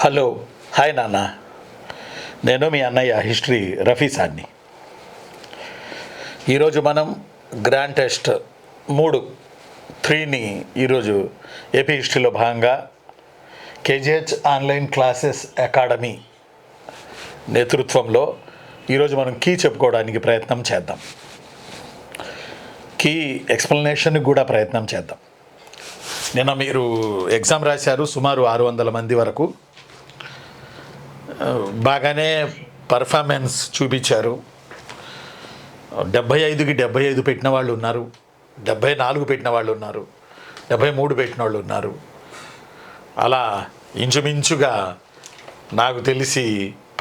Hello, hi నాన్న. నేను మీ అన్నయ్య హిస్టరీ రఫీసాన్ని. ఈరోజు మనం గ్రాండ్ టెస్ట్ 3ని ఈరోజు ఏపీ హిస్టరీలో భాగంగా కేజీహెచ్ ఆన్లైన్ క్లాసెస్ అకాడమీ నేతృత్వంలో ఈరోజు మనం కీ చెప్పుకోవడానికి ప్రయత్నం చేద్దాం. కీ ఎక్స్ప్లెనేషన్కి కూడా ప్రయత్నం చేద్దాం. నిన్న మీరు ఎగ్జామ్ రాశారు, సుమారు 600 మంది వరకు. బాగానే పర్ఫార్మెన్స్ చూపించారు. 75కి 75 పెట్టిన వాళ్ళు ఉన్నారు, 74 పెట్టిన వాళ్ళు ఉన్నారు, 73 పెట్టిన వాళ్ళు ఉన్నారు. అలా ఇంచుమించుగా నాకు తెలిసి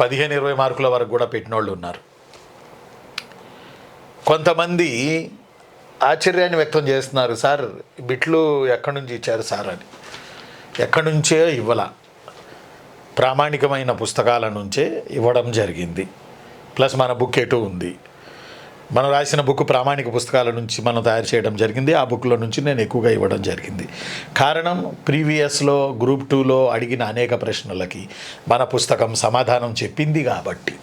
15-20 మార్కుల వరకు కూడా పెట్టిన వాళ్ళు ఉన్నారు. కొంతమంది ఆశ్చర్యాన్ని వ్యక్తం చేస్తున్నారు, సార్ బిట్లు ఎక్కడి నుంచి ఇచ్చారు సార్ అని. ఎక్కడి నుంచే ఇవ్వాల, ప్రామాణికమైన పుస్తకాల నుంచే ఇవ్వడం జరిగింది. ప్లస్ మన బుక్ ఎటు ఉంది, మనం రాసిన బుక్ ప్రామాణిక పుస్తకాల నుంచి మనం తయారు చేయడం జరిగింది. ఆ బుక్లో నుంచి నేను ఎక్కువగా ఇవ్వడం జరిగింది. కారణం, ప్రీవియస్లో గ్రూప్ 2లో అడిగిన అనేక ప్రశ్నలకి మన పుస్తకం సమాధానం చెప్పింది కాబట్టి.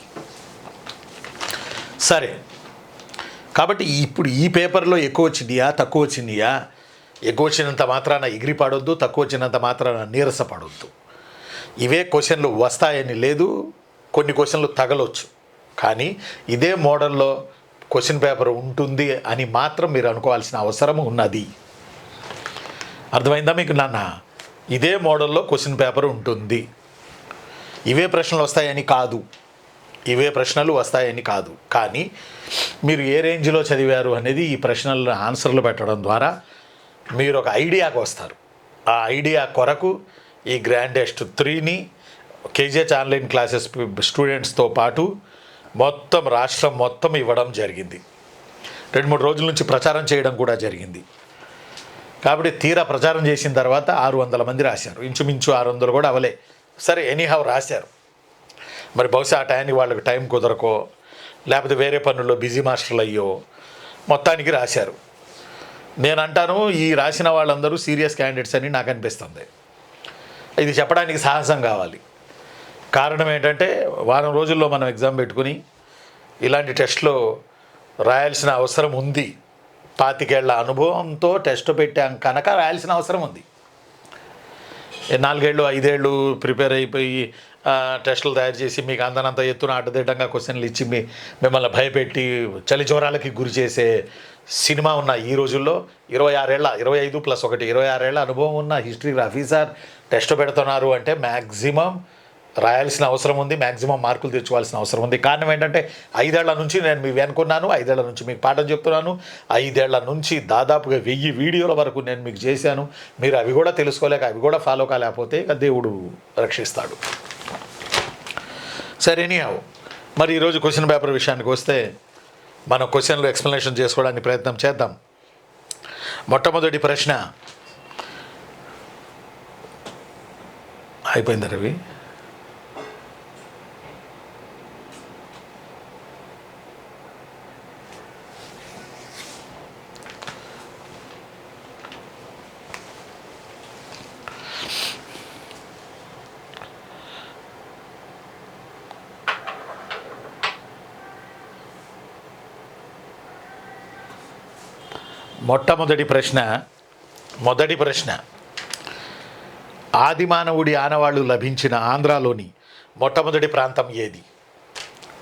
సరే, కాబట్టి ఇప్పుడు ఈ పేపర్లో ఎక్కువ వచ్చినాయా తక్కువ వచ్చినాయా, ఎక్కువ వచ్చినంత మాత్రాన ఎగిరిపడొద్దు, తక్కువ వచ్చినంత మాత్రాన నీరసపడొద్దు. ఇవే క్వశ్చన్లు వస్తాయని లేదు, కొన్ని క్వశ్చన్లు తగలొచ్చు. కానీ ఇదే మోడల్లో క్వశ్చన్ పేపర్ ఉంటుంది అని మాత్రం మీరు అనుకోవాల్సిన అవసరం ఉన్నది. అర్థమైందా మీకు నాన్న? ఇదే మోడల్లో క్వశ్చన్ పేపర్ ఉంటుంది. ఇవే ప్రశ్నలు వస్తాయని కాదు, ఇవే ప్రశ్నలు వస్తాయని కాదు. కానీ మీరు ఏ రేంజ్లో చదివారు అనేది ఈ ప్రశ్నలను ఆన్సర్లు పెట్టడం ద్వారా మీరు ఒక ఐడియాకు వస్తారు. ఆ ఐడియా కొరకు ఈ గ్రాండ్ టెస్ట్ 3ని కేజీహెచ్ ఆన్లైన్ క్లాసెస్ స్టూడెంట్స్తో పాటు మొత్తం రాష్ట్రం మొత్తం ఇవ్వడం జరిగింది. 2-3 రోజుల నుంచి ప్రచారం చేయడం కూడా జరిగింది. కాబట్టి తీరా ప్రచారం చేసిన తర్వాత 600 మంది రాశారు. ఇంచుమించు 600 కూడా అవలే. సరే, ఎనీహౌ రాశారు. మరి బహుశా ఆ టైంకి వాళ్ళకి టైం కుదరకో, లేకపోతే వేరే పనుల్లో బిజీ మాస్టర్లు అయ్యో మొత్తానికి రాశారు. నేను అంటాను, ఈ రాసిన వాళ్ళందరూ సీరియస్ క్యాండిడేట్స్ అని నాకు అనిపిస్తుంది. ఇది చెప్పడానికి సాహసం కావాలి. కారణం ఏంటంటే, వారం రోజుల్లో మనం ఎగ్జామ్ పెట్టుకుని ఇలాంటి టెస్ట్లో రాయాల్సిన అవసరం ఉంది. 25 ఏళ్ల అనుభవంతో టెస్ట్ పెట్టాం కనుక రాయాల్సిన అవసరం ఉంది. 4 ఏళ్ళు 5 ఏళ్ళు ప్రిపేర్ అయిపోయి టెస్టులు తయారు చేసి మీకు అందనంత ఎత్తున అడ్డదిడ్డంగా క్వశ్చన్లు ఇచ్చి మిమ్మల్ని భయపెట్టి చలి జ్వరాలకి గురి చేసే సినిమా ఉన్న ఈ రోజుల్లో 25 + 1 26 ఏళ్ల అనుభవం ఉన్న హిస్టరీ రఫీసార్ టెస్ట్ పెడుతున్నారు అంటే మ్యాక్సిమం రాయాల్సిన అవసరం ఉంది, మ్యాక్సిమం మార్కులు తెచ్చుకోవాల్సిన అవసరం ఉంది. కారణం ఏంటంటే, 5 ఏళ్ల నుంచి నేను మీ వెనుకున్నాను, 5 ఏళ్ల నుంచి మీకు పాఠం చెప్తున్నాను, 5 ఏళ్ల నుంచి దాదాపుగా 1000 వీడియోల వరకు నేను మీకు చేశాను. మీరు అవి కూడా తెలుసుకోలేక, అవి కూడా ఫాలో కాలేకపోతే ఇక దేవుడు రక్షిస్తాడు. సరే, ఎనీహౌ, మరి ఈరోజు క్వశ్చన్ పేపర్ విషయానికి వస్తే మనం క్వశ్చన్లు ఎక్స్ప్లెనేషన్ చేసుకోవడానికి ప్రయత్నం చేద్దాం. మొట్టమొదటి ప్రశ్న అయిపోయిందా రవి? మొదటి ప్రశ్న, ఆదిమానవుడి ఆనవాళ్లు లభించిన ఆంధ్రాలోని మొట్టమొదటి ప్రాంతం ఏది?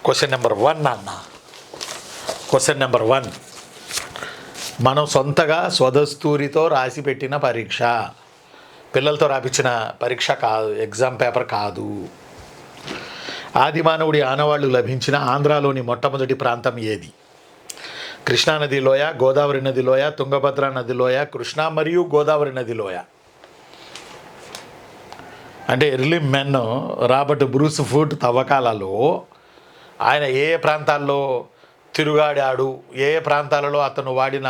క్వశ్చన్ నెంబర్ 1 అన్న. క్వశ్చన్ నెంబర్ 1 మనం సొంతగా స్వదస్తూరితో రాసి పెట్టిన పరీక్ష, పిల్లలతో రాపించిన పరీక్ష కాదు, ఎగ్జామ్ పేపర్ కాదు. ఆదిమానవుడి ఆనవాళ్లు లభించిన ఆంధ్రాలోని మొట్టమొదటి ప్రాంతం ఏది? కృష్ణా నది లోయ, గోదావరి నది లోయ, తుంగభద్ర నది లోయ, కృష్ణా మరియు గోదావరి నది లోయ. అంటే early men Robert Bruce Foote తవ్వకాలలో ఆయన ఏ ప్రాంతాల్లో తిరుగాడాడు, ఏ ప్రాంతాలలో అతను వాడిన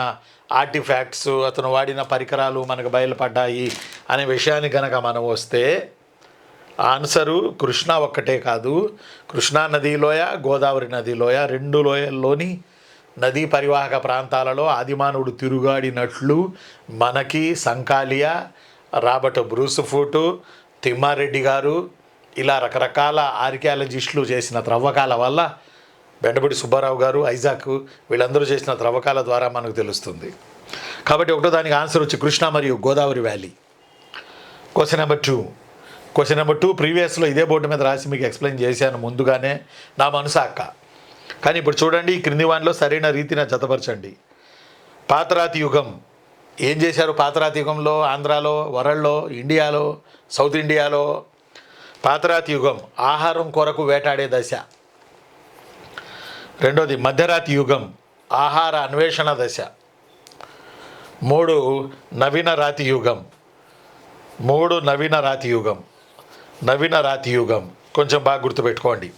ఆర్టిఫాక్ట్స్, అతను వాడిన పరికరాలు మనకు బయలుపడ్డాయి అనే విషయాన్ని కనుక మనం వస్తే ఆన్సరు కృష్ణా ఒక్కటే కాదు, కృష్ణా నది లోయ, గోదావరి నది లోయ, 2 లోయల్లోని నదీ పరివాహక ప్రాంతాలలో ఆదిమానవుడు తిరుగాడినట్లు మనకి సంకాలియా, రాబర్ట్ బ్రూస్ ఫుట్, తిమ్మారెడ్డి గారు ఇలా రకరకాల ఆర్కియాలజిస్టులు చేసిన త్రవ్వకాల వల్ల బెండపూడి సుబ్బారావు గారు, ఐజాక్ వీళ్ళందరూ చేసిన త్రవ్వకాల ద్వారా మనకు తెలుస్తుంది. కాబట్టి ఒకటో దానికి ఆన్సర్ వచ్చి కృష్ణా మరియు Godavari valley. Question number two ప్రీవియస్లో ఇదే బోర్డు మీద రాసి మీకు ఎక్స్ప్లెయిన్ చేశాను ముందుగానే, నా మనసు అక్క. కానీ ఇప్పుడు చూడండి, ఈ క్రింది వానిలో సరైన రీతిన జతపరచండి. పాతరాతి యుగం ఏం చేశారు? పాతరాతి యుగంలో ఆంధ్రాలో, వరల్డ్లో, ఇండియాలో, సౌత్ ఇండియాలో పాతరాతి యుగం ఆహారం కొరకు వేటాడే దశ. రెండోది మధ్యరాతి యుగం ఆహార అన్వేషణ దశ. 3 నవీన రాతి యుగం. నవీన రాతి యుగం కొంచెం బాగా గుర్తుపెట్టుకోండి.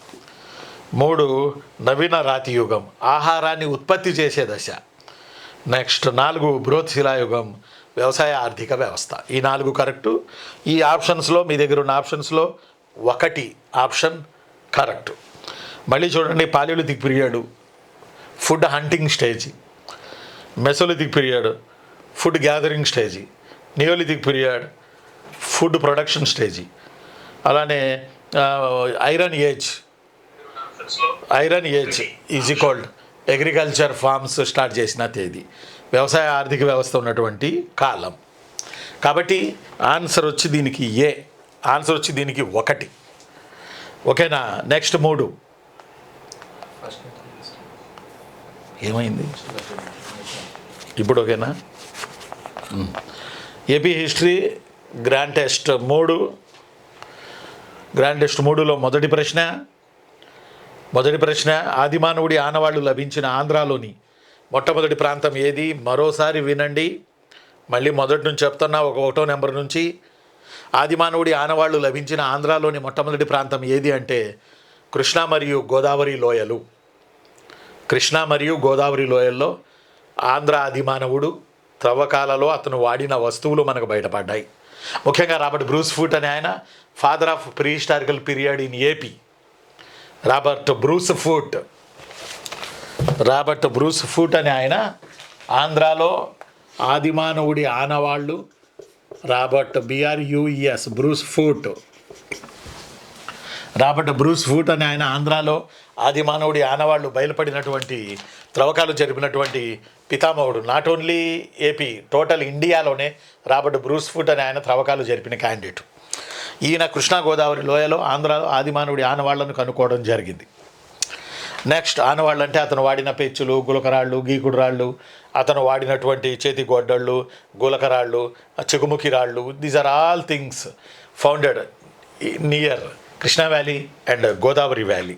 3 నవీన రాతి యుగం ఆహారాన్ని ఉత్పత్తి చేసే దశ. నెక్స్ట్ 4 బృహత్ శిలాయుగం వ్యవసాయ ఆర్థిక వ్యవస్థ. ఈ 4 కరెక్టు. ఈ ఆప్షన్స్లో మీ దగ్గర ఉన్న ఆప్షన్స్లో 1 ఆప్షన్ కరెక్ట్. మళ్ళీ చూడండి, palaeolithic period food hunting stage, mesolithic period food gathering stage, neolithic period food production stage, అలానే iron age is equalled agriculture farms start చేసిన తేదీ, వ్యవసాయ ఆర్థిక వ్యవస్థ ఉన్నటువంటి కాలం. కాబట్టి ఆన్సర్ వచ్చి దీనికి ఏ, ఆన్సర్ వచ్చి దీనికి 1. ఓకేనా? నెక్స్ట్ 3 ఏమైంది ఇప్పుడు? ఓకేనా? ఏపీ హిస్టరీ గ్రాండ్ టెస్ట్ 3లో మొదటి ప్రశ్న ఆదిమానవుడి ఆనవాళ్లు లభించిన ఆంధ్రాలోని మొట్టమొదటి ప్రాంతం ఏది? మరోసారి వినండి, మళ్ళీ మొదటి నుంచి చెప్తున్నా, 1వ నెంబర్ నుంచి. ఆదిమానవుడి ఆనవాళ్లు లభించిన ఆంధ్రాలోని మొట్టమొదటి ప్రాంతం ఏది అంటే కృష్ణా మరియు గోదావరి లోయల్లో ఆంధ్ర ఆదిమానవుడు త్రవ్వకాలలో అతను వాడిన వస్తువులు మనకు బయటపడ్డాయి. ముఖ్యంగా రాబర్ట్ బ్రూస్ ఫూట్ అనే ఆయన father of pre historical period in AP. Robert Bruce Foote అనే ఆయన ఆంధ్రాలో ఆదిమానవుడి ఆనవాళ్ళు, రాబర్ట్ బ్రూస్ ఫూట్ అనే ఆయన ఆంధ్రాలో ఆదిమానవుడి ఆనవాళ్ళు బయలుపడినటువంటి త్రవ్వకాలు జరిపినటువంటి పితామహుడు. నాట్ ఓన్లీ ఏపీ, టోటల్ ఇండియాలోనే రాబర్ట్ బ్రూస్ ఫూట్ అనే ఆయన త్రవ్వకాలు జరిపిన క్యాండిడేట్. ఈయన కృష్ణా గోదావరి లోయలో ఆంధ్రాలో ఆదిమానవుడి ఆనవాళ్లను కనుక్కోవడం జరిగింది. నెక్స్ట్ ఆనవాళ్ళు అంటే అతను వాడిన పెచ్చులు, గులకరాళ్ళు, గీకుడు రాళ్ళు, అతను వాడినటువంటి చేతి గొడ్డళ్ళు, గులకరాళ్ళు, చెకుముకి రాళ్ళు, these are all things founded near Krishna valley and Godavari valley.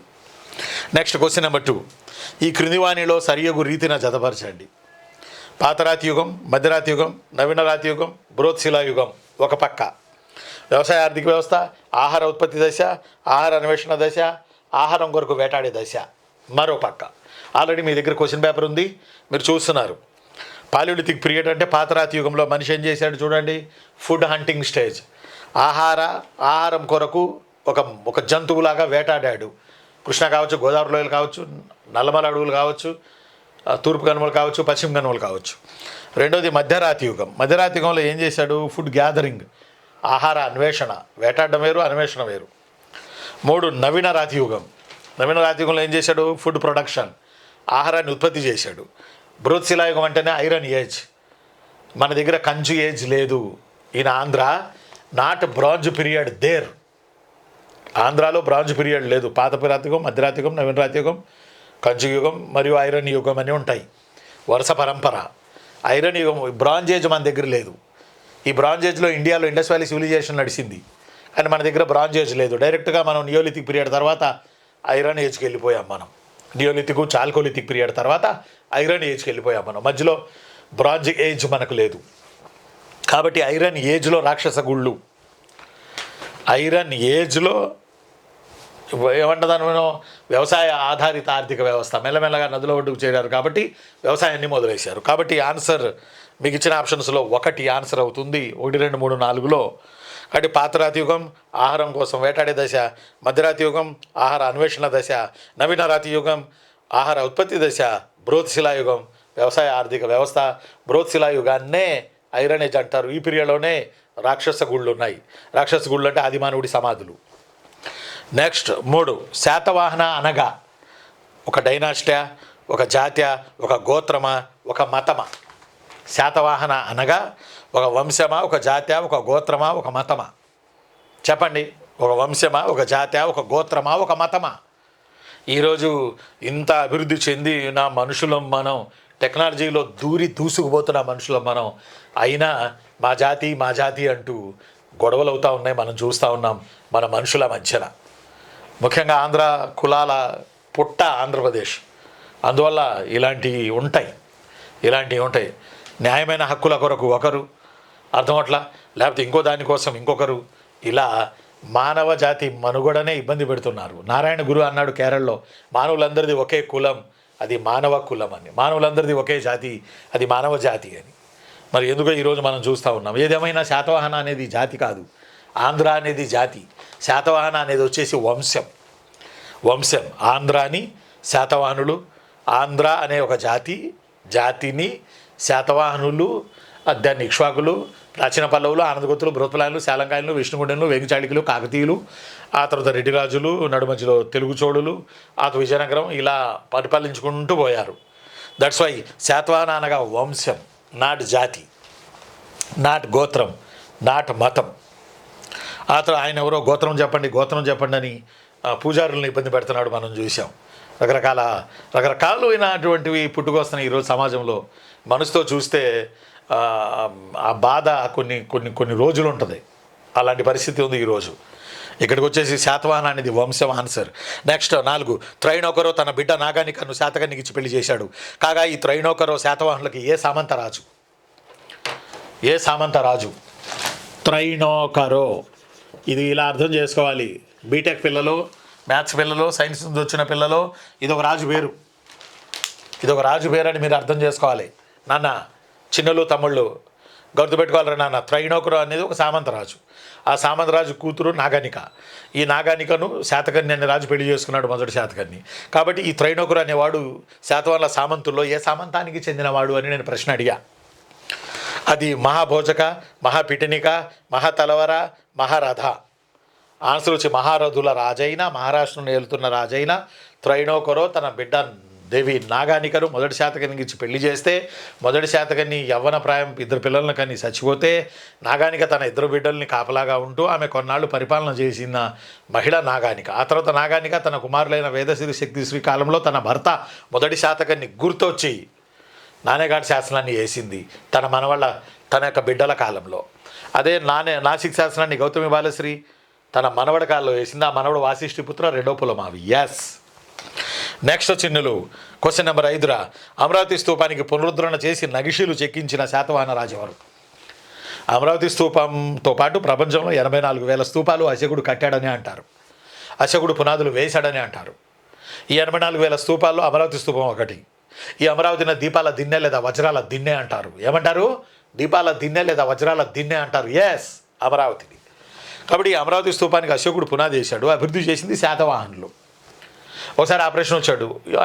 Next question number 2, ఈ క్రింది వాణిలో సరియగు రీతిన జతపరచండి. పాతరాతి యుగం, మధ్యరాతి యుగం, నవీన రాతి యుగం, బృహత్ శిలాయుగం ఒక పక్క, వ్యవసాయ ఆర్థిక వ్యవస్థ, ఆహార ఉత్పత్తి దశ, ఆహార అన్వేషణ దశ, ఆహారం కొరకు వేటాడే దశ మరో పక్క. ఆల్రెడీ మీ దగ్గర క్వశ్చన్ పేపర్ ఉంది, మీరు చూస్తున్నారు. పాలియోలిథిక్ పీరియడ్ అంటే పాతరాతి యుగంలో మనిషి ఏం చేశాడు చూడండి, ఫుడ్ హంటింగ్ స్టేజ్, ఆహారం కొరకు ఒక జంతువులాగా వేటాడాడు. కృష్ణ కావచ్చు, గోదావరి లోయలు కావచ్చు, నల్లమల అడవులు కావచ్చు, తూర్పు కనుమలు కావచ్చు, పశ్చిమ కనుమలు కావచ్చు. రెండోది మధ్యరాతి యుగంలో ఏం చేశాడు? ఫుడ్ గ్యాదరింగ్, ఆహార అన్వేషణ, వేటాడడం వేరు, అన్వేషణ వేరు. 3 నవీన రాతి యుగంలో ఏం చేశాడు? ఫుడ్ ప్రొడక్షన్, ఆహారాన్ని ఉత్పత్తి చేశాడు. బృహత్ శిలాయుగం అంటేనే ఐరన్ ఏజ్, మన దగ్గర కంచు ఏజ్ లేదు. ఈయన Andhra not bronze period there, ఆంధ్రాలో బ్రాంజ్ పీరియడ్ లేదు. పాతరాతి యుగం, మధ్యరాతి యుగం, నవీన రాతి యుగం, కంచు యుగం మరియు ఐరన్ యుగం అని ఉంటాయి, వరుస పరంపర. ఐరన్ యుగం, బ్రాంజ్ ఏజ్ మన దగ్గర లేదు. ఈ బ్రాంజ్ ఏజ్లో ఇండియాలో ఇండస్ వ్యాలీ సివిలైజేషన్ నడిచింది, కానీ మన దగ్గర బ్రాంజ్ ఏజ్ లేదు. డైరెక్ట్గా మనం నియోలిథిక్ పీరియడ్ తర్వాత ఐరన్ ఏజ్కి వెళ్ళిపోయాం మనం. నియోలిథిక్, చాల్కోలిథిక్ పీరియడ్ తర్వాత ఐరన్ ఏజ్కి వెళ్ళిపోయాం మనం. మధ్యలో బ్రాంజ్ ఏజ్ మనకు లేదు. కాబట్టి ఐరన్ ఏజ్లో రాక్షస గుళ్ళు, ఐరన్ ఏజ్లో ఏమంటుందని మనం వ్యవసాయ ఆధారిత ఆర్థిక వ్యవస్థ, మెల్లమెల్లగా నదుల ఒడ్డుకు చేరారు కాబట్టి వ్యవసాయాన్ని మొదలేశారు. కాబట్టి ఆన్సర్ మీకు ఇచ్చిన ఆప్షన్స్లో 1 ఆన్సర్ అవుతుంది. 1, 2, 3, 4లో. కాబట్టి పాతరాతి యుగం ఆహారం కోసం వేటాడే దశ, మధ్యరాతి యుగం ఆహార అన్వేషణ దశ, నవీన రాతి యుగం ఆహార ఉత్పత్తి దశ, బృహత్ శిలాయుగం వ్యవసాయ ఆర్థిక వ్యవస్థ. బృహత్ శిలాయుగాన్నే ఐరన్ ఏజ్ అంటారు. ఈ పీరియడ్లోనే రాక్షస గుళ్ళు ఉన్నాయి. రాక్షస గుళ్ళు అంటే ఆదిమానవుడి సమాధులు. నెక్స్ట్ 3 శాతవాహన అనగా ఒక డైనాస్టియా, ఒక జాత్యా, ఒక గోత్రమా, ఒక మతమా? శాతవాహన అనగా ఒక వంశమా, ఒక జాత్యా, ఒక గోత్రమా, ఒక మతమా? చెప్పండి. ఒక వంశమా, ఒక జాత్యా, ఒక గోత్రమా, ఒక మతమా? ఈరోజు ఇంత అభివృద్ధి చెందిన మనుషులం మనం, టెక్నాలజీలో దూసుకుపోతున్న మనుషులం మనం, అయినా మా జాతి అంటూ గొడవలు అవుతూ ఉన్నాయి. మనం చూస్తూ ఉన్నాం మన మనుషుల మధ్యన. ముఖ్యంగా ఆంధ్ర కులాల పుట్ట ఆంధ్రప్రదేశ్. అందువల్ల ఇలాంటివి ఉంటాయి. న్యాయమైన హక్కుల కొరకు ఒకరు అర్థమట్లా, లేకపోతే ఇంకో దానికోసం ఇంకొకరు, ఇలా మానవ జాతి మనుగడనే ఇబ్బంది పెడుతున్నారు. నారాయణ గురు అన్నాడు కేరళలో, మానవులందరిది ఒకే కులం, అది మానవ కులం అని. మానవులందరిది ఒకే జాతి, అది మానవ జాతి అని. మరి ఎందుకో ఈరోజు మనం చూస్తూ ఉన్నాం. ఏదేమైనా శాతవాహన అనేది జాతి కాదు, ఆంధ్ర అనేది జాతి. శాతవాహన అనేది వచ్చేసి వంశం. ఆంధ్రాని శాతవాహనులు, ఆంధ్ర అనే ఒక జాతిని శాతవాహనులు, దాన్ని ఇక్ష్వాకులు, ప్రాచీన పల్లవులు, ఆనందగోత్రులు, బృహత్పలాయనులు, శాలంకాయలు, విష్ణుగుండెలు, వెంగిచాళికులు, కాకతీయులు, ఆ తర్వాత రెడ్డి రాజులు, నడుమధ్యలో తెలుగు చోళులు, ఆ తర్వాత విజయనగరం, ఇలా పరిపాలించుకుంటూ పోయారు. దట్స్ వై శాతవాహన అనగా వంశం, నాట్ జాతి, నాట్ గోత్రం, నాట్ మతం. ఆ తర్వాత ఆయన ఎవరో గోత్రం చెప్పండి అని పూజారులను ఇబ్బంది పెడుతున్నాడు, మనం చూసాం. రకరకాలైనటువంటివి పుట్టుకొస్తున్నాయి ఈరోజు సమాజంలో. మనసుతో చూస్తే ఆ బాధ కొన్ని రోజులు ఉంటుంది. అలాంటి పరిస్థితి ఉంది ఈరోజు. ఇక్కడికి వచ్చేసి శాతవాహన అనేది వంశం ఆన్సర్. నెక్స్ట్ 4 త్రైనోకరో తన బిడ్డ నాగానికను శాతకర్ణికి ఇచ్చి పెళ్లి చేశాడు. కాగా ఈ త్రైనోకరో శాతవాహనులకి ఏ సామంతరాజు? త్రైనోకరో, ఇది ఇలా అర్థం చేసుకోవాలి. బీటెక్ పిల్లలు, మ్యాథ్స్ పిల్లలు, సైన్స్ నుంచి వచ్చిన పిల్లలు, ఇదొక రాజు పేరు అని మీరు అర్థం చేసుకోవాలి. నాన్న, చిన్నలు, తమ్ముళ్ళు గుర్తుపెట్టుకోవాలరా నాన్న. త్రైనోకరు అనేది ఒక సామంతరాజు. ఆ సామంతరాజు కూతురు నాగానిక. ఈ నాగానికను శాతకర్ణి అనే రాజు పెళ్లి చేసుకున్నాడు, మొదటి శాతకర్ణి. కాబట్టి ఈ త్రైనోకరు అనేవాడు శాతవాహనుల సామంతుల్లో ఏ సామంతానికి చెందినవాడు అని నేను ప్రశ్న అడిగా. అది మహాభోజక, మహాపిటనిక, మహాతలవర, మహారథ. ఆన్సర్ వచ్చి మహారథుల రాజైన, మహారాష్ట్రను ఏలుతున్న రాజైన త్రైనోకరో తన బిడ్డ దేవి నాగానికను మొదటి శాతకర్ణికి ఇచ్చి పెళ్లి చేస్తే, మొదటి శాతకర్ణి యవ్వన ప్రాయం 2 పిల్లలను కని చచ్చిపోతే, నాగానిక తన 2 బిడ్డల్ని కాపలాగా ఉంటూ ఆమె కొన్నాళ్ళు పరిపాలన చేసిన మహిళ నాగానిక. ఆ తర్వాత నాగానిక తన కుమారులైన వేదశ్రీ, శక్తిశ్రీ కాలంలో తన భర్త మొదటి శాతకర్ణి గుర్తొచ్చి నానేఘాట్ శాసనాన్ని వేసింది తన మనవళ్ళ, తన యొక్క బిడ్డల కాలంలో. అదే నాసిక్ శాసనాన్ని గౌతమి బాలశ్రీ తన మనవడి కాలంలో వేసింది. ఆ మనవడు వాసిష్ఠిపుత్ర, రెండో పులమావి. ఎస్. నెక్స్ట్ చిన్నులు. క్వశ్చన్ నెంబర్ 5 అమరావతి స్తూపానికి పునరుద్ధరణ చేసి నగిషీలు చెక్కించిన శాతవాహన రాజెవరు? అమరావతి స్తూపంతో పాటు ప్రపంచంలో 84,000 స్తూపాలు అశకుడు కట్టాడని అంటారు. అశకుడు పునాదులు వేశాడని అంటారు. ఈ 84,000 స్తూపాల్లో అమరావతి స్తూపం ఒకటి. ఈ అమరావతిని దీపాల దిన్నె లేదా వజ్రాల దిన్నె అంటారు. ఏమంటారు? దీపాల దిన్నె లేదా వజ్రాల దిన్నె అంటారు. ఎస్, అమరావతిని. కాబట్టి ఈ అమరావతి స్తూపానికి అశోకుడు పునాది వేశాడు, అభివృద్ధి చేసింది శాతవాహనులు. ఒకసారి ఆ ప్రశ్న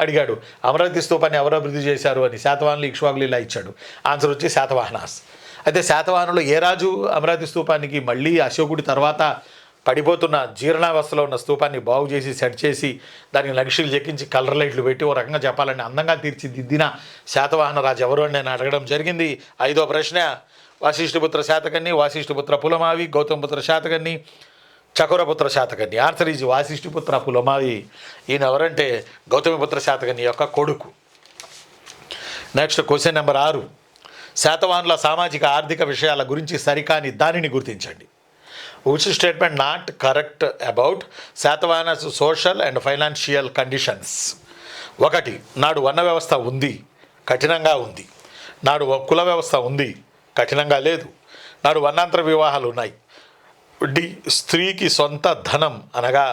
అడిగాడు, అమరావతి స్తూపాన్ని ఎవరు అభివృద్ధి చేశారు అని. శాతవాహనులు, ఇక్ష్వాకులు ఇలా ఇచ్చాడు. ఆన్సర్ వచ్చి శాతవాహనాస్. అయితే శాతవాహనులు ఏ రాజు అమరావతి స్తూపానికి మళ్ళీ అశోకుడి తర్వాత పడిపోతున్న జీర్ణావస్థలో ఉన్న స్తూపాన్ని బాగు చేసి సెట్ చేసి దానికి నక్షీలు చెక్కించి కలర్ లైట్లు పెట్టి ఓ రకంగా చెప్పాలని అందంగా తీర్చిదిద్దిన శాతవాహన రాజు ఎవరు అని నేను అడగడం జరిగింది. 5వ ప్రశ్న వాసిష్ఠిపుత్ర శాతకర్ణి, వాసిష్ఠిపుత్ర పులమావి, గౌతమపుత్ర శాతకర్ణి, చకోరపుత్ర శాతకర్ణి. Answer is Vasishthiputra Pulamavi. ఈయన ఎవరంటే గౌతమిపుత్ర శాతకర్ణి యొక్క కొడుకు. నెక్స్ట్ క్వశ్చన్ నెంబర్ 6 శాతవాహనుల సామాజిక ఆర్థిక విషయాల గురించి సరికాని దానిని గుర్తించండి. Which statement not correct about Satavahanas social and financial conditions? 1 నాడు వర్ణ వ్యవస్థ ఉంది, కఠినంగా ఉంది. నాడు కుల వ్యవస్థ ఉంది, కఠినంగా లేదు. నాడు వర్ణాంతర వివాహాలు ఉన్నాయి. స్త్రీకి సొంత ధనం అనగా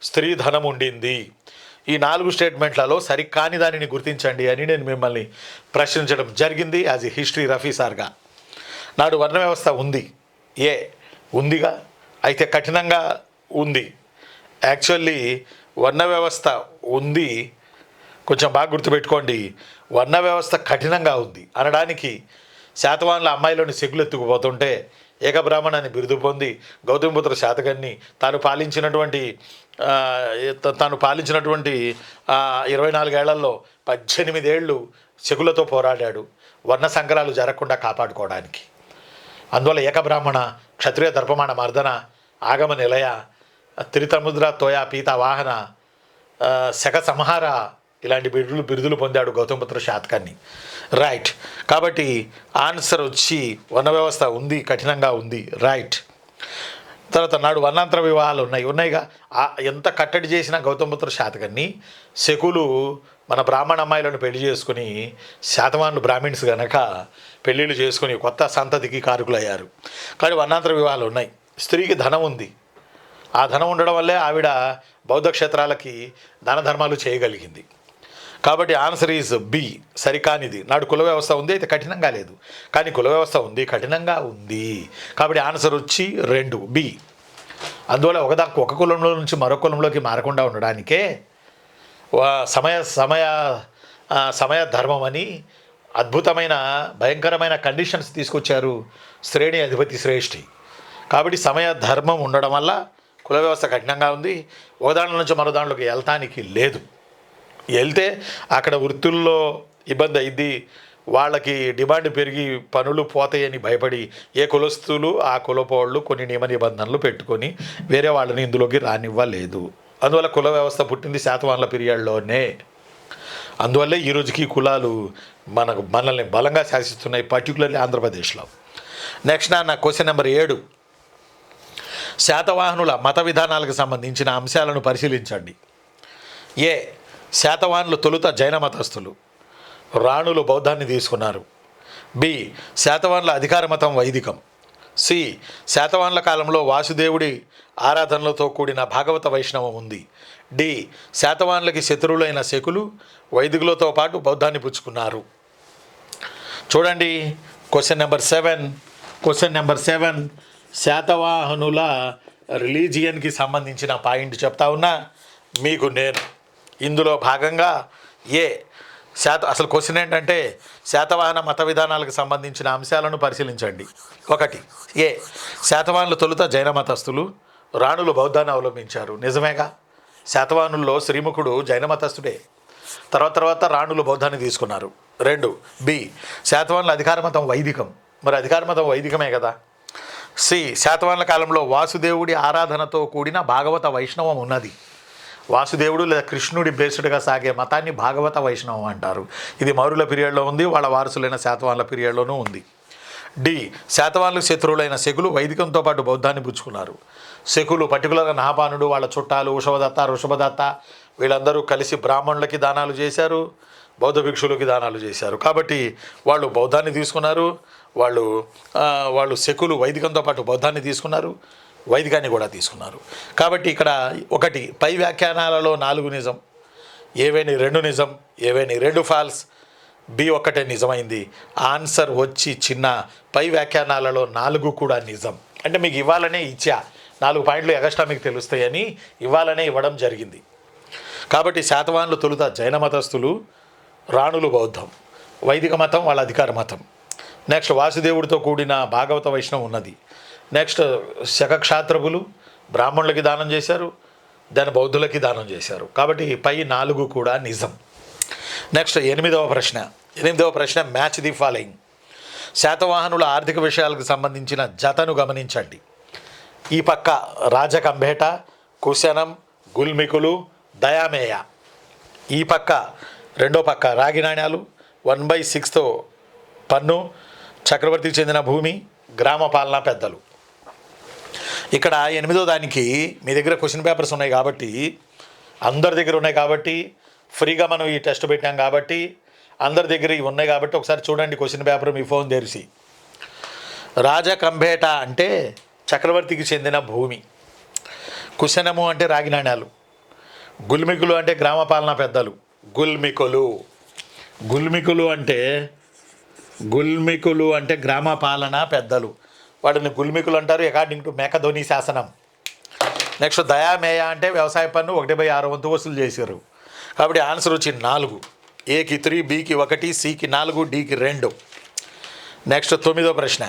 స్త్రీ ధనం ఉండింది. ఈ 4 స్టేట్మెంట్లలో సరికాని దానిని గుర్తించండి అని నేను మిమ్మల్ని ప్రశ్నించడం జరిగింది యాజ్ ఎ హిస్టరీ రఫీ సార్గా. నాడు వర్ణ వ్యవస్థ ఉంది, ఉందిగా, అయితే కఠినంగా ఉంది. యాక్చువల్లీ వర్ణ వ్యవస్థ ఉంది, కొంచెం బాగా గుర్తుపెట్టుకోండి. వర్ణ వ్యవస్థ కఠినంగా ఉంది అనడానికి శాతవాహనుల అమ్మాయిలోని సెగులు ఎత్తుకుపోతుంటే ఏకబ్రాహ్మణ అని బిరుదు పొంది గౌతమిపుత్ర శాతకర్ణి తాను పాలించినటువంటి తాను పాలించినటువంటి 24 ఏళ్లలో 18 ఏళ్ళు శకులతో పోరాడాడు వర్ణ సంకరాలు జరగకుండా కాపాడుకోవడానికి. అందువల్ల ఏకబ్రాహ్మణ, క్షత్రియ దర్పమాణ మర్దన, ఆగమ నిలయ, త్రితముద్ర తోయ పీత వాహన, శక సంహార ఇలాంటి బిరుదులు పొందాడు గౌతమపుత్ర శాతకర్ణి. రైట్. కాబట్టి ఆన్సర్ వచ్చి వర్ణ వ్యవస్థ ఉంది, కఠినంగా ఉంది. రైట్. తర్వాత నాడు వర్ణాంతర వివాహాలు ఉన్నాయిగా. ఎంత కట్టడి చేసినా గౌతమపుత్ర శాతకర్ణి శకులు మన బ్రాహ్మణ అమ్మాయిలను పెళ్లి చేసుకుని, శాతవాహనులు బ్రాహ్మిన్స్ గనక పెళ్ళిళ్ళు చేసుకుని కొత్త సంతతికి కారకులయ్యారు. కానీ వర్ణాంతర వివాహాలు ఉన్నాయి. స్త్రీకి ధనం ఉంది. ఆ ధనం ఉండడం వల్లే ఆవిడ బౌద్ధ క్షేత్రాలకి దాన ధర్మాలు చేయగలిగింది. కాబట్టి ఆన్సర్ ఈజ్ బి, సరికానిది. నాడు కుల వ్యవస్థ ఉంది, అయితే కఠినంగా లేదు. కానీ కుల వ్యవస్థ ఉంది, కఠినంగా ఉంది. కాబట్టి ఆన్సర్ వచ్చి 2 బి. అందువల్ల ఒక కులంలో నుంచి మరొక కులంలోకి మారకుండా ఉండడానికే సమయ ధర్మం అని అద్భుతమైన భయంకరమైన కండిషన్స్ తీసుకొచ్చారు శ్రేణి అధిపతి శ్రేష్ఠి. కాబట్టి సమయ ధర్మం ఉండడం వల్ల కుల వ్యవస్థ కఠినంగా ఉంది. ఒక దాంట్లో నుంచి మరో దాంట్లోకి వెళ్తానికి లేదు. వెళ్తే అక్కడ వృత్తుల్లో ఇబ్బంది అయింది, వాళ్ళకి డిమాండ్ పెరిగి పనులు పోతాయని భయపడి ఏ కులస్తులు ఆ కులపోళ్ళు కొన్ని నియమ నిబంధనలు పెట్టుకొని వేరే వాళ్ళని ఇందులోకి రానివ్వలేదు. అందువల్ల కుల వ్యవస్థ పుట్టింది శాతవాహనుల పీరియడ్లోనే. అందువల్లే ఈ రోజుకి కులాలు మనల్ని బలంగా శాసిస్తున్నాయి, పర్టికులర్లీ ఆంధ్రప్రదేశ్లో. నెక్స్ట్ నా క్వశ్చన్ నెంబర్ 7. శాతవాహనుల మత విధానాలకు సంబంధించిన అంశాలను పరిశీలించండి. ఏ, శాతవాహనులు తొలుత జైన మతస్థులు, రాణులు బౌద్ధాన్ని తీసుకున్నారు. బి, శాతవాహనుల అధికార మతం వైదికం. సి, శాతవాహనుల కాలంలో వాసుదేవుడి ఆరాధనలతో కూడిన భాగవత వైష్ణవం ఉంది. డి, శాతవాహనులకి శత్రువులైన శకులు వైదికులతో పాటు బౌద్ధాన్ని పుచ్చుకున్నారు. చూడండి క్వశ్చన్ నెంబర్ 7 శాతవాహనుల రిలీజియన్కి సంబంధించిన పాయింట్ చెప్తా ఉన్నా మీకు నేను. ఇందులో భాగంగా అసలు క్వశ్చన్ ఏంటంటే శాతవాహన మత విధానాలకు సంబంధించిన అంశాలను పరిశీలించండి. 1, ఏ, శాతవాహనులు తొలుత జైన మతస్థులు, రాణులు బౌద్ధాన్ని అవలంబించారు. నిజమేగా. శాతవాహనుల్లో శ్రీముఖుడు జైన మతస్థుడే. తర్వాత రాణులు బౌద్ధాన్ని తీసుకున్నారు. 2, బి, శాతవాహనుల అధికార మతం వైదికం. మరి అధికార మతం వైదికమే కదా. సి, శాతవాహనుల కాలంలో వాసుదేవుడి ఆరాధనతో కూడిన భాగవత వైష్ణవం ఉన్నది. వాసుదేవుడు లేదా కృష్ణుడి బేస్డ్గా సాగే మతాన్ని భాగవత వైష్ణవం అంటారు. ఇది మౌర్యుల పీరియడ్లో ఉంది, వాళ్ళ వారసులైన శాతవాహనుల పీరియడ్లోనూ ఉంది. డి, శాతవాహనులకు శత్రువులైన శకులు వైదికంతో పాటు బౌద్ధాన్ని పుచ్చుకున్నారు. శకులు పర్టికులర్గా నాపానుడు, వాళ్ళ చుట్టాలు ఋషభదత్త వీళ్ళందరూ కలిసి బ్రాహ్మణులకి దానాలు చేశారు, బౌద్ధ భిక్షులకి దానాలు చేశారు. కాబట్టి వాళ్ళు బౌద్ధాన్ని తీసుకున్నారు. వాళ్ళు శకులు వైదికంతో పాటు బౌద్ధాన్ని తీసుకున్నారు, వైదికాన్ని కూడా తీసుకున్నారు. కాబట్టి ఇక్కడ 1, పై వ్యాఖ్యానాలలో 4 నిజం, ఏవేని 2 నిజం, ఏవేని 2 ఫాల్స్, బి 1 నిజమైంది. ఆన్సర్ వచ్చి చిన్న పై వ్యాఖ్యానాలలో 4 కూడా నిజం. అంటే మీకు ఇవ్వాలనే ఇచ్చా, 4 పాయింట్లు ఎగస్ట్రా మీకు తెలుస్తాయని ఇవ్వాలనే ఇవ్వడం జరిగింది. కాబట్టి శాతవాహనులు తొలుత జైన మతస్థులు, రాణులు బౌద్ధం, వైదిక మతం వాళ్ళ అధికార మతం. నెక్స్ట్ వాసుదేవుడితో కూడిన భాగవత వైష్ణవం ఉన్నది. నెక్స్ట్ శకక్షాత్రపులు బ్రాహ్మణులకి దానం చేశారు, దాని బౌద్ధులకి దానం చేశారు. కాబట్టి పై 4 కూడా నిజం. నెక్స్ట్ 8వ ప్రశ్న మ్యాచ్ ది ఫాలోయింగ్. శాతవాహనుల ఆర్థిక విషయాలకు సంబంధించిన జతను గమనించండి. ఈ పక్క రాజకంభేట, కుశనం, గుల్మికులు, దయామేయ. ఈ పక్క రెండో పక్క రాగి నాణ్యాలు, 1/6 పన్ను, చక్రవర్తికి చెందిన భూమి, గ్రామ పాలనా పెద్దలు. ఇక్కడ 8వ దానికి మీ దగ్గర క్వశ్చన్ పేపర్స్ ఉన్నాయి కాబట్టి, అందరి దగ్గర ఉన్నాయి కాబట్టి, ఫ్రీగా మనం ఈ టెస్ట్ పెట్టాం కాబట్టి అందరి దగ్గర ఇవి ఉన్నాయి కాబట్టి ఒకసారి చూడండి క్వశ్చన్ పేపర్ మీ ఫోన్ తెరిచి. రాజకంభేట అంటే చక్రవర్తికి చెందిన భూమి, కుశనము అంటే రాగి నాణ్యాలు, గుల్మికులు అంటే గ్రామ పాలనా పెద్దలు. గుల్మికులు అంటే గ్రామ పాలనా పెద్దలు, వాటిని గుల్మికులు అంటారు అకార్డింగ్ టు మేకధోని శాసనం. నెక్స్ట్ దయామేయ అంటే వ్యవసాయ పన్ను 1/6 వంతు వసూలు చేశారు. కాబట్టి ఆన్సర్ వచ్చి 4. ఏకి 3, బికి 1, సికి 4, డికి 2. నెక్స్ట్ 9వ ప్రశ్న.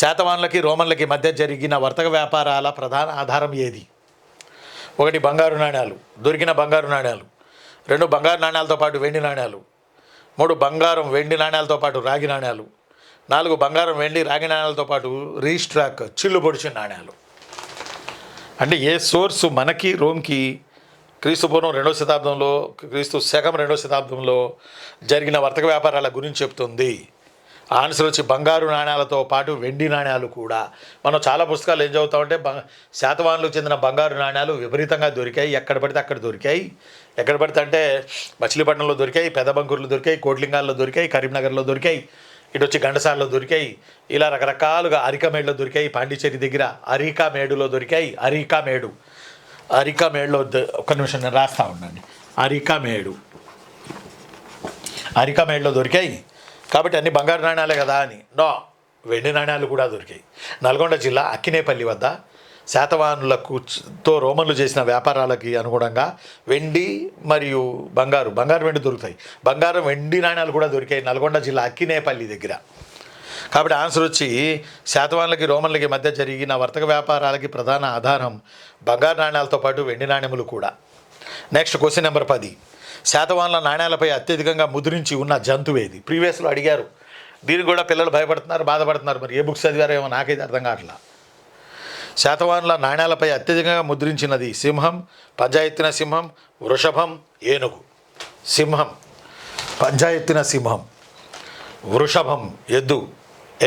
శాతవాహనులకి రోమన్లకి మధ్య జరిగిన వర్తక వ్యాపారాల ప్రధాన ఆధారం ఏది? ఒకటి బంగారు నాణ్యాలు, దొరికిన బంగారు నాణ్యాలు. 2 బంగారు నాణ్యాలతో పాటు వెండి నాణ్యాలు. 3 బంగారం వెండి నాణ్యాలతో పాటు రాగి నాణ్యాలు. 4 బంగారం వెండి రాగి నాణ్యాలతో పాటు రీస్ట్రాక్ చిల్లు పొడిచిన నాణ్యాలు. అంటే ఏ సోర్సు మనకి రోమ్కి క్రీస్తు పూర్వం 2వ శతాబ్దంలో, క్రీస్తు శకం 2వ శతాబ్దంలో జరిగిన వర్తక వ్యాపారాల గురించి చెప్తుంది. ఆన్సర్ వచ్చి బంగారు నాణ్యాలతో పాటు వెండి నాణ్యాలు కూడా. మనం చాలా పుస్తకాలు ఏం చదువుతామంటే శాతవాహనులకు చెందిన బంగారు నాణ్యాలు విపరీతంగా దొరికాయి, ఎక్కడ పడితే అక్కడ దొరికాయి. ఎక్కడ పడితే అంటే మచిలీపట్నంలో దొరికాయి, పెదబంకూరులో దొరికాయి, కోట్లింగాల్లో దొరికాయి, కరీంనగర్లో దొరికాయి, ఇటు వచ్చి గండసాలలో దొరికాయి, ఇలా రకరకాలుగా అరికామేడులో దొరికాయి, పాండిచేరి దగ్గర అరికామేడులో దొరికాయి. అరికామేడులో ఒక్క నిమిషం నేను రాస్తా ఉండండి. అరికామేడులో దొరికాయి కాబట్టి అన్ని బంగారు నాణ్యాలే కదా అని. నో, వెండి నాణ్యాలు కూడా దొరికాయి. నల్గొండ జిల్లా అక్కినేపల్లి వద్ద శాతవాహనులతో రోమన్లు చేసిన వ్యాపారాలకి అనుగుణంగా వెండి మరియు బంగారు వెండి దొరుకుతాయి. బంగారం వెండి నాణ్యాలు కూడా దొరికాయి నల్గొండ జిల్లా అక్కినేపల్లి దగ్గర. కాబట్టి ఆన్సర్ వచ్చి శాతవాహనులకి రోమన్లకి మధ్య జరిగిన వర్తక వ్యాపారాలకి ప్రధాన ఆధారం బంగారు నాణ్యాలతో పాటు వెండి నాణ్యములు కూడా. Next question number 10. శాతవాహనుల నాణ్యాలపై అత్యధికంగా ముద్రించి ఉన్న జంతువు ఏది? ప్రీవియస్లో అడిగారు. దీనికి కూడా పిల్లలు భయపడుతున్నారు, బాధపడుతున్నారు. మరి ఏ బుక్స్ చదివారో ఏమో నాకైతే అర్థం కావట్లా. శాతవాహనుల నాణ్యాలపై అత్యధికంగా ముద్రించినది సింహం, పంజాయెత్తిన సింహం, వృషభం, ఏనుగు. సింహం, పంజాయెత్తిన సింహం, వృషభం ఎద్దు,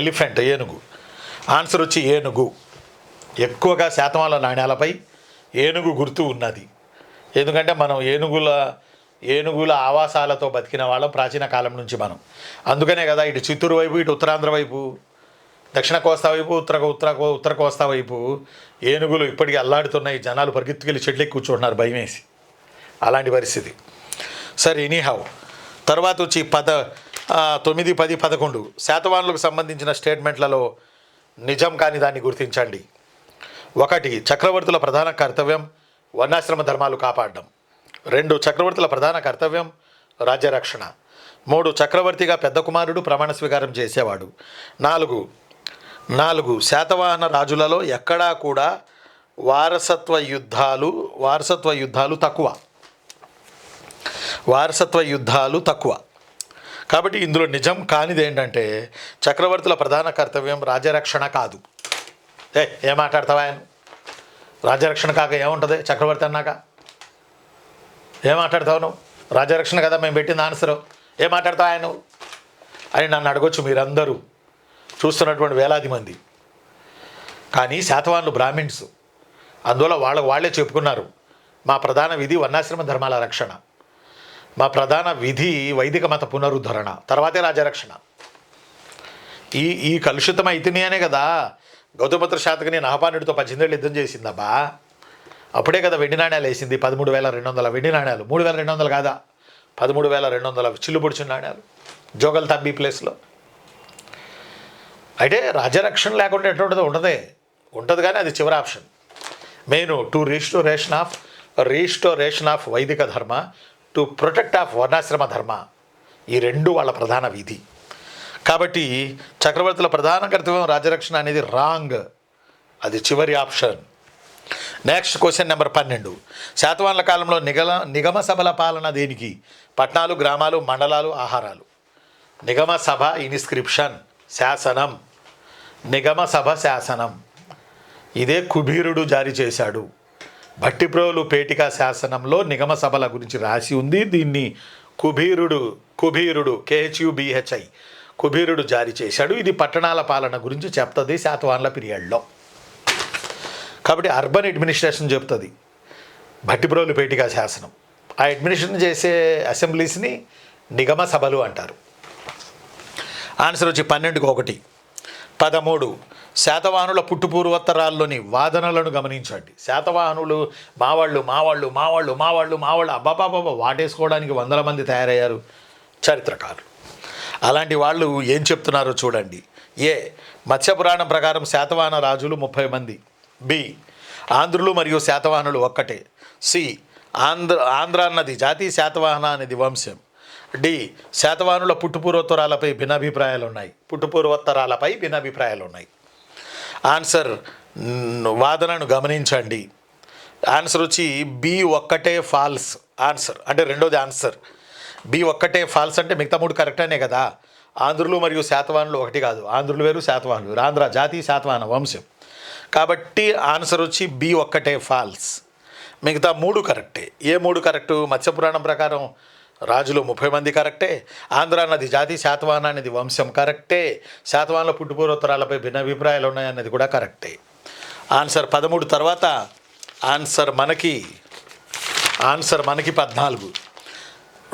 ఎలిఫెంట్ ఏనుగు. ఆన్సర్ వచ్చి ఏనుగు. ఎక్కువగా శాతవాహనుల నాణ్యాలపై ఏనుగు గుర్తు ఉన్నది. ఎందుకంటే మనం ఏనుగుల ఆవాసాలతో బతికిన వాళ్ళం ప్రాచీన కాలం నుంచి మనం. అందుకనే కదా ఇటు చిత్తూరు వైపు, ఇటు ఉత్తరాంధ్ర వైపు, దక్షిణ కోస్తా వైపు, ఉత్తర కోస్తా వైపు ఏనుగులు ఇప్పటికీ అల్లాడుతున్నాయి. జనాలు పరిగెత్తుకెళ్ళి చెట్లెక్కి కూర్చుంటున్నారు భయం వేసి. అలాంటి పరిస్థితి. సరే, ఎనీహౌ తర్వాత వచ్చి 9, 10, 11 శాతవాహనులకు సంబంధించిన స్టేట్మెంట్లలో నిజం కాని దాన్ని గుర్తించండి. 1. చక్రవర్తుల ప్రధాన కర్తవ్యం వర్ణాశ్రమ ధర్మాలు కాపాడడం. 2. చక్రవర్తుల ప్రధాన కర్తవ్యం రాజ్యరక్షణ. 3. చక్రవర్తిగా పెద్ద కుమారుడు ప్రమాణ స్వీకారం చేసేవాడు. 4. శాతవాహన రాజులలో ఎక్కడా కూడా వారసత్వ యుద్ధాలు తక్కువ. కాబట్టి ఇందులో నిజం కానిది ఏంటంటే చక్రవర్తుల ప్రధాన కర్తవ్యం రాజ్యరక్షణ కాదు. ఏం మాట్లాడతావా ఆయన? రాజ్యరక్షణ కాక ఏముంటుంది చక్రవర్తి అన్నాక? ఏం మాట్లాడతావు నువ్వు? రాజ్యరక్షణ కదా మేము పెట్టింది ఆన్సరు. ఏం మాట్లాడతావు ఆయన అని నన్ను అడగొచ్చు మీరందరూ చూస్తున్నటువంటి వేలాది మంది. కానీ శాతవాహనులు బ్రాహ్మిన్స్, అందువల్ల వాళ్ళే చెప్పుకున్నారు మా ప్రధాన విధి వర్ణాశ్రమ ధర్మాల రక్షణ, మా ప్రధాన విధి వైదిక మత పునరుద్ధరణ, తర్వాతే రాజ్యరక్షణ. ఈ కలుషితం అయితేనే కదా గౌతమపుత్ర శాతకర్ణి నహపానుడితో 18 ఏళ్ళు యుద్ధం చేసిందబ్బా. అప్పుడే కదా వెండి నాణ్యాలు వేసింది. 13,200 వెండి నాణ్యాలు. 3,200 కాదా, 13,200 చిల్లు పొడిచిన నాణ్యాలు జోగల్ తంబి ప్లేస్లో. అయితే రాజ్యరక్షణ లేకుండా ఎటువంటి ఉంటుంది కానీ అది చివరి option. Mean to restoration of వైదిక ధర్మ, టు ప్రొటెక్ట్ ఆఫ్ వర్ణాశ్రమ ధర్మ, ఈ 2 వాళ్ళ ప్రధాన విధి. కాబట్టి చక్రవర్తుల ప్రధాన కర్తవ్యం రాజ్యరక్షణ అనేది రాంగ్, అది చివరి ఆప్షన్. Next question number 12. శాతవాహనుల కాలంలో నిగమ సభల పాలన దేనికి? పట్టణాలు, గ్రామాలు, మండలాలు, ఆహారాలు. నిగమ సభ ఇన్స్క్రిప్షన్ శాసనం. నిగమ సభ శాసనం ఇదే కుబీరుడు జారీ చేశాడు. భట్టిప్రోలు పేటిక శాసనంలో నిగమ సభల గురించి రాసి ఉంది. దీన్ని కుబీరుడు KHUBHI కుబీరుడు జారీ చేశాడు. ఇది పట్టణాల పాలన గురించి చెప్తుంది శాతవాహనుల పీరియడ్లో. కాబట్టి అర్బన్ అడ్మినిస్ట్రేషన్ చెప్తుంది భట్టిప్రోలు పేటిక శాసనం. ఆ అడ్మినిస్ట్రేషన్ చేసే అసెంబ్లీస్ని నిగమ సభలు అంటారు. ఆన్సర్ వచ్చి 12కి 1. 13. శాతవాహనుల పుట్టుపూర్వోత్తరాల్లోని వాదనలను గమనించండి. శాతవాహనులు మావాళ్ళు అబ్బాబాబా వాటేసుకోవడానికి 100 మంది తయారయ్యారు చరిత్రకారులు. అలాంటి వాళ్ళు ఏం చెప్తున్నారో చూడండి. ఏ. మత్స్యపురాణం ప్రకారం శాతవాహన రాజులు 30 మంది. బి. ఆంధ్రులు మరియు శాతవాహనులు ఒక్కటే. సి. ఆంధ్ర అన్నది జాతి, శాతవాహన అనేది వంశం. డి. శాతవాహనుల పుట్టుపూర్వోత్తరాలపై భిన్నాభిప్రాయాలు ఉన్నాయి. ఆన్సర్ వాదనను గమనించండి. ఆన్సర్ వచ్చి బి ఒక్కటే ఫాల్స్ ఆన్సర్, అంటే రెండోది ఆన్సర్. బి ఒక్కటే ఫాల్స్ అంటే మిగతా మూడు కరెక్ట్ అనే కదా. ఆంధ్రులు మరియు శాతవాహనులు ఒకటి కాదు, ఆంధ్రులు వేరు శాతవాహనులు వేరు, ఆంధ్ర జాతి శాతవాహన వంశం. కాబట్టి ఆన్సర్ వచ్చి బి ఒక్కటే ఫాల్స్, మిగతా మూడు కరెక్టే. ఏ మూడు కరెక్టు? మత్స్యపురాణం ప్రకారం రాజులు 30 మంది కరెక్టే, ఆంధ్ర అన్నది జాతి, శాతవాహన అనేది వంశం కరెక్టే, శాతవాహనుల పుట్టుపూర్వోత్తరాలపై భిన్న అభిప్రాయాలు ఉన్నాయన్నది కూడా కరెక్టే. ఆన్సర్ 13 తర్వాత ఆన్సర్ మనకి 14.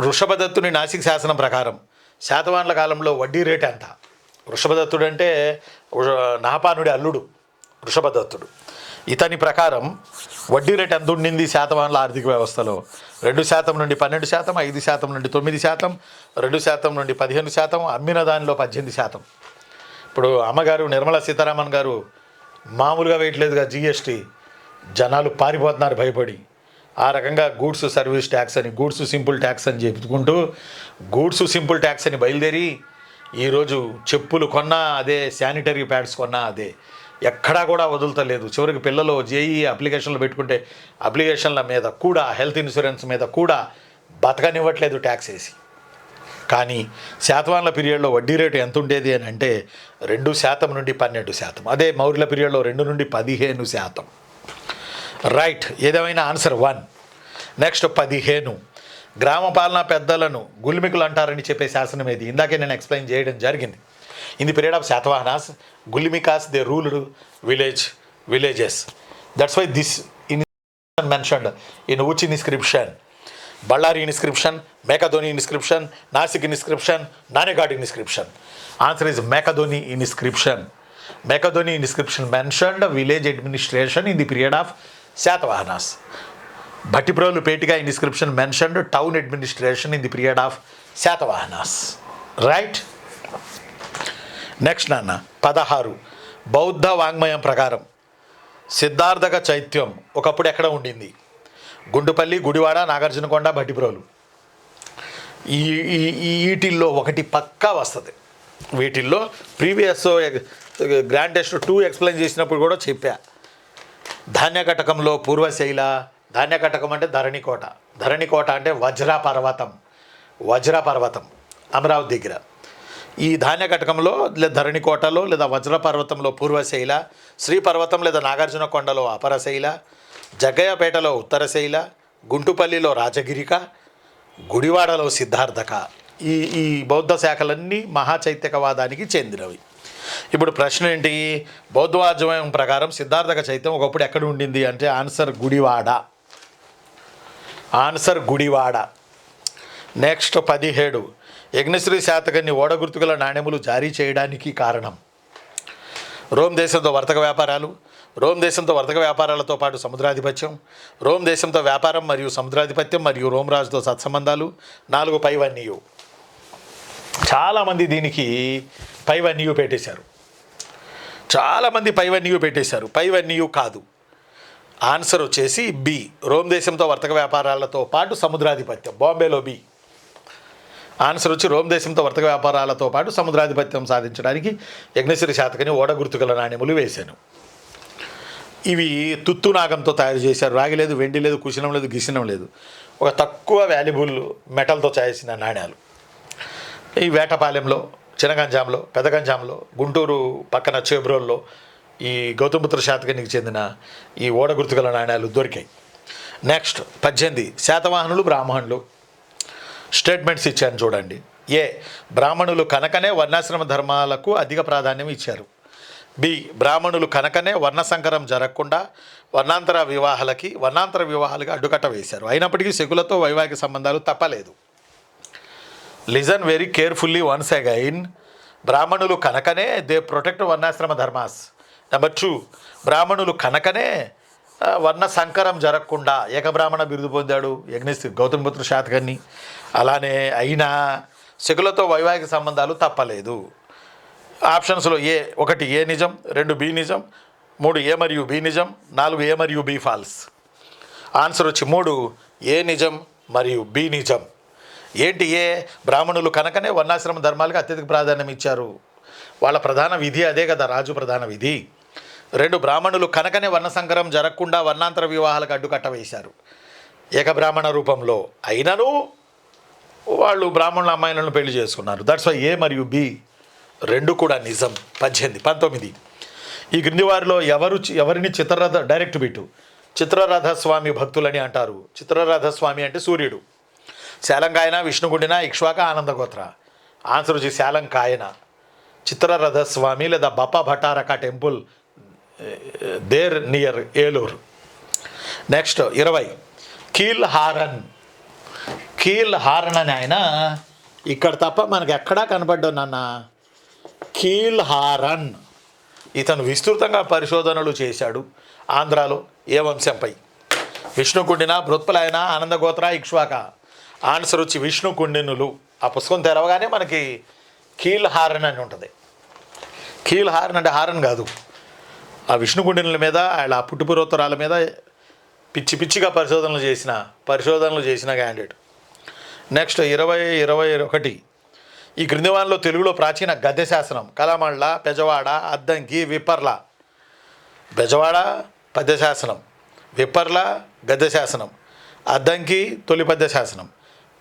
వృషభదత్తుని నాసిక్ శాసనం ప్రకారం శాతవాహనుల కాలంలో వడ్డీ రేటు ఎంత? వృషభదత్తుడు అంటే నహపానుడి అల్లుడు వృషభదత్తుడు. ఇతని ప్రకారం వడ్డీ రేటు ఎంత ఉండింది శాతవాహనుల ఆర్థిక వ్యవస్థలో? 2% నుండి 12%, 5% నుండి 9%, 2% నుండి 15%, అమ్మిన దానిలో 18%. ఇప్పుడు అమ్మగారు నిర్మలా సీతారామన్ గారు మామూలుగా వేయట్లేదుగా జిఎస్టీ, జనాలు పారిపోతున్నారు భయపడి. ఆ రకంగా గూడ్స్ సర్వీస్ ట్యాక్స్ అని, గూడ్స్ సింపుల్ ట్యాక్స్ అని చెప్పుకుంటూ గూడ్స్ సింపుల్ ట్యాక్స్ అని బయలుదేరి ఈరోజు చెప్పులు కొన్నా అదే, శానిటరీ ప్యాడ్స్ కొన్నా అదే, ఎక్కడా కూడా వదులుతలేదు. చివరికి పిల్లలు జేఈ అప్లికేషన్లు పెట్టుకుంటే అప్లికేషన్ల మీద కూడా, హెల్త్ ఇన్సూరెన్స్ మీద కూడా బతకనివ్వట్లేదు ట్యాక్స్ వేసి. కానీ శాతవాహనుల పీరియడ్లో వడ్డీ రేటు ఎంత ఉండేది అని అంటే 2% నుండి 12%. అదే మౌర్యుల పీరియడ్లో 2 నుండి 15%. రైట్, ఏదేమైనా ఆన్సర్ 1. నెక్స్ట్ 15. గ్రామ పాలనా పెద్దలను గుల్మికులు అంటారని చెప్పే శాసనం ఏది? ఇందాకే నేను ఎక్స్ప్లెయిన్ చేయడం జరిగింది. In the period of Satavahanas, gulmikas they ruled villages. That's why this inscription mentioned in which inscription? Ballari inscription, Makadoni inscription, Nasik inscription, Nanegad inscription. Answer is Makadoni inscription. Makadoni inscription mentioned village administration in the period of Satavahanas. Bhattiprolu Petika inscription mentioned town administration in the period of Satavahanas. Right? Next నాన్న 16. బౌద్ధ వాంగ్మయం ప్రకారం సిద్ధార్థక చైత్యం ఒకప్పుడు ఎక్కడ ఉండింది? గుండుపల్లి, గుడివాడ, నాగార్జునకొండ, భట్టిప్రోలు. వీటిల్లో ఒకటి పక్కా వస్తుంది. వీటిల్లో ప్రీవియస్ గ్రాండ్ టెస్ట్ 2 ఎక్స్ప్లెయిన్ చేసినప్పుడు కూడా చెప్పా. ధాన్యకటకంలో పూర్వశైల, ధాన్యకటకం అంటే ధరణికోట, ధరణికోట అంటే వజ్రపర్వతం అమరావతి దగ్గర. ఈ ధాన్యకటకంలో లేదా ధరణికోటలో లేదా వజ్రపర్వతంలో పూర్వశైల, శ్రీపర్వతం లేదా నాగార్జునకొండలో అపరశైల, జగ్గయ్యపేటలో ఉత్తరశైల, గుంటుపల్లిలో రాజగిరిక, గుడివాడలో సిద్ధార్థక. ఈ బౌద్ధ శాఖలన్నీ మహాచైత్యకవాదానికి చెందినవి. ఇప్పుడు ప్రశ్న ఏంటి? బౌద్ధవాజ్మయం ప్రకారం సిద్ధార్థక చైత్యం ఒకప్పుడు ఎక్కడ ఉండింది అంటే ఆన్సర్ గుడివాడ. నెక్స్ట్ 17. యజ్ఞశ్రీ శాతకర్ణి ఓడగుర్తుగల నాణెములు జారీ చేయడానికి కారణం? రోమ్ దేశంతో వర్తక వ్యాపారాలు, రోమ్ దేశంతో వర్తక వ్యాపారాలతో పాటు సముద్రాధిపత్యం, రోమ్ దేశంతో వ్యాపారం మరియు సముద్రాధిపత్యం మరియు రోమ్ రాజుతో సత్సంబంధాలు, 4 పైవన్యు. చాలామంది దీనికి పైవన్యు పెట్టేశారు, పైవన్యు కాదు. ఆన్సర్ వచ్చేసి బి, రోమ్ దేశంతో వర్తక వ్యాపారాలతో పాటు సముద్రాధిపత్యం, బాంబేలో బి. ఆన్సర్ వచ్చి రోమ్ దేశంతో వర్తక వ్యాపారాలతో పాటు సముద్రాధిపత్యం సాధించడానికి యజ్ఞశ్రీ శాతకర్ణి ఓడగుర్తుగల నాణెములు వేశాను. ఇవి తుత్తునాగంతో తయారు చేశారు. రాగి లేదు, వెండి లేదు, కుశనం లేదు, గిసినం లేదు. ఒక తక్కువ వాల్యుబుల్ మెటల్తో చేసిన నాణ్యాలు. ఈ వేటపాలెంలో, చినగంజాంలో, పెదగంజాంలో, గుంటూరు పక్కన చేబ్రోల్లో ఈ గౌతమిపుత్ర శాతకర్ణికి చెందిన ఈ ఓడగుర్తుగల నాణ్యాలు దొరికాయి. నెక్స్ట్ 18. శాతవాహనులు, బ్రాహ్మణులు. స్టేట్మెంట్స్ ఇచ్చాను చూడండి. ఏ, బ్రాహ్మణులు కనుకనే వర్ణాశ్రమ ధర్మాలకు అధిక ప్రాధాన్యం ఇచ్చారు. బి, బ్రాహ్మణులు కనుకనే వర్ణ సంకరం జరగకుండా వర్ణాంతర వివాహాలకి అడ్డుకట్ట వేశారు. అయినప్పటికీ శకులతో వైవాహిక సంబంధాలు తప్పలేదు. Listen very carefully once again. బ్రాహ్మణులు కనుకనే దే ప్రొటెక్ట్ వర్ణాశ్రమ ధర్మాస్. నెంబర్ 2, బ్రాహ్మణులు కనుకనే వర్ణ సంకరం జరగకుండా ఏకబ్రాహ్మణ బిరుదు పొందాడు యజ్ఞశ్రీ గౌతమిపుత్ర శాతకర్ణి. అలానే అయినా శకులతో వైవాహిక సంబంధాలు తప్పలేదు. ఆప్షన్స్లో ఏ, 1 ఏ నిజం, 2 బి నిజం, 3 ఏ మరియు బి నిజం, 4 ఏ మరియు బి ఫాల్స్. ఆన్సర్ వచ్చి 3 ఏ నిజం మరియు బి నిజం. ఏంటి ఏ? బ్రాహ్మణులు కనుకనే వర్ణాశ్రమ ధర్మాలకు అత్యధిక ప్రాధాన్యం ఇచ్చారు. వాళ్ళ ప్రధాన విధి అదే కదా, రాజు ప్రధాన విధి. 2 బ్రాహ్మణులు కనకనే వర్ణసంకరం జరగకుండా వర్ణాంతర వివాహాలకు అడ్డుకట్ట వేశారు ఏకబ్రాహ్మణ రూపంలో. అయినను వాళ్ళు బ్రాహ్మణుల అమ్మాయిలను పెళ్లి చేసుకున్నారు. దట్స్ వై ఏ మరియు బి రెండు కూడా నిజం. 18. 19. ఈ క్రింది వారిలో ఎవరిని డైరెక్ట్ బిట్టు చిత్రరథస్వామి భక్తులని అంటారు. చిత్రరథస్వామి అంటే సూర్యుడు. శాలంకాయన, విష్ణుగుడిన, ఇక్ష్వాక, ఆనందగోత్ర. ఆన్సర్ వచ్చి శాలంకాయన. చిత్రరథస్వామి లేదా Bappa Bhattaraka temple there near Eluru. Next 20. Kielhorn అని ఆయన ఇక్కడ తప్ప మనకు ఎక్కడా కనపడ్డావు నాన్న. కీల్ హారన్ ఇతను విస్తృతంగా పరిశోధనలు చేశాడు ఆంధ్రాలో ఏ వంశంపై. విష్ణుకుండిన, భృత్పలాయన, ఆనందగోత్ర, ఇక్ష్వాక. ఆన్సర్ వచ్చి విష్ణుకుండినులు. ఆ పుస్తకం తెరవగానే మనకి కీల్ హారన్ అని ఉంటుంది. కీల్ హారన్ అంటే హారన్ కాదు, ఆ విష్ణుకుండినుల మీద ఆయన పుట్టుపూర్వోత్తరాల మీద పిచ్చిగా పరిశోధనలు చేసిన క్యాండిడేట్. నెక్స్ట్ 21. ఈ క్రింది వారిలో తెలుగులో ప్రాచీన గద్య శాసనం కలమళ్ళ, పెజవాడ, అద్దంకి, విప్పర్ల. బెజవాడ పద్య శాసనం, విప్పర్ల గద్య శాసనం, అద్దంకి తొలి పద్య శాసనం,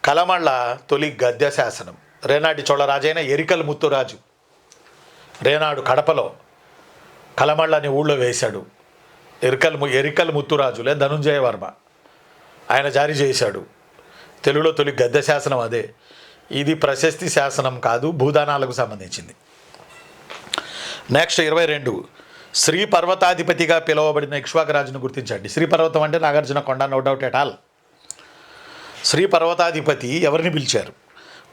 కలమళ్ళ తొలి గద్య శాసనం. రేనాటి చోళరాజైన ఎరికల్ ముత్తురాజు రేనాడు కడపలో కలమళ్ళ అని ఊళ్ళో వేశాడు. ఎరికల్ ముత్తురాజు లేదా ధనుంజయ వర్మ ఆయన జారీ చేశాడు. తెలుగులో తొలి గద్య శాసనం అదే. ఇది ప్రశస్తి శాసనం కాదు, భూదానాలకు సంబంధించింది. నెక్స్ట్ 22. శ్రీ పర్వతాధిపతిగా పిలువబడిన ఇక్ష్వాకరాజును గుర్తించండి. శ్రీ పర్వతం అంటే Nagarjuna Konda, no doubt at all. Sri పర్వతాధిపతి ఎవరిని పిలిచారు?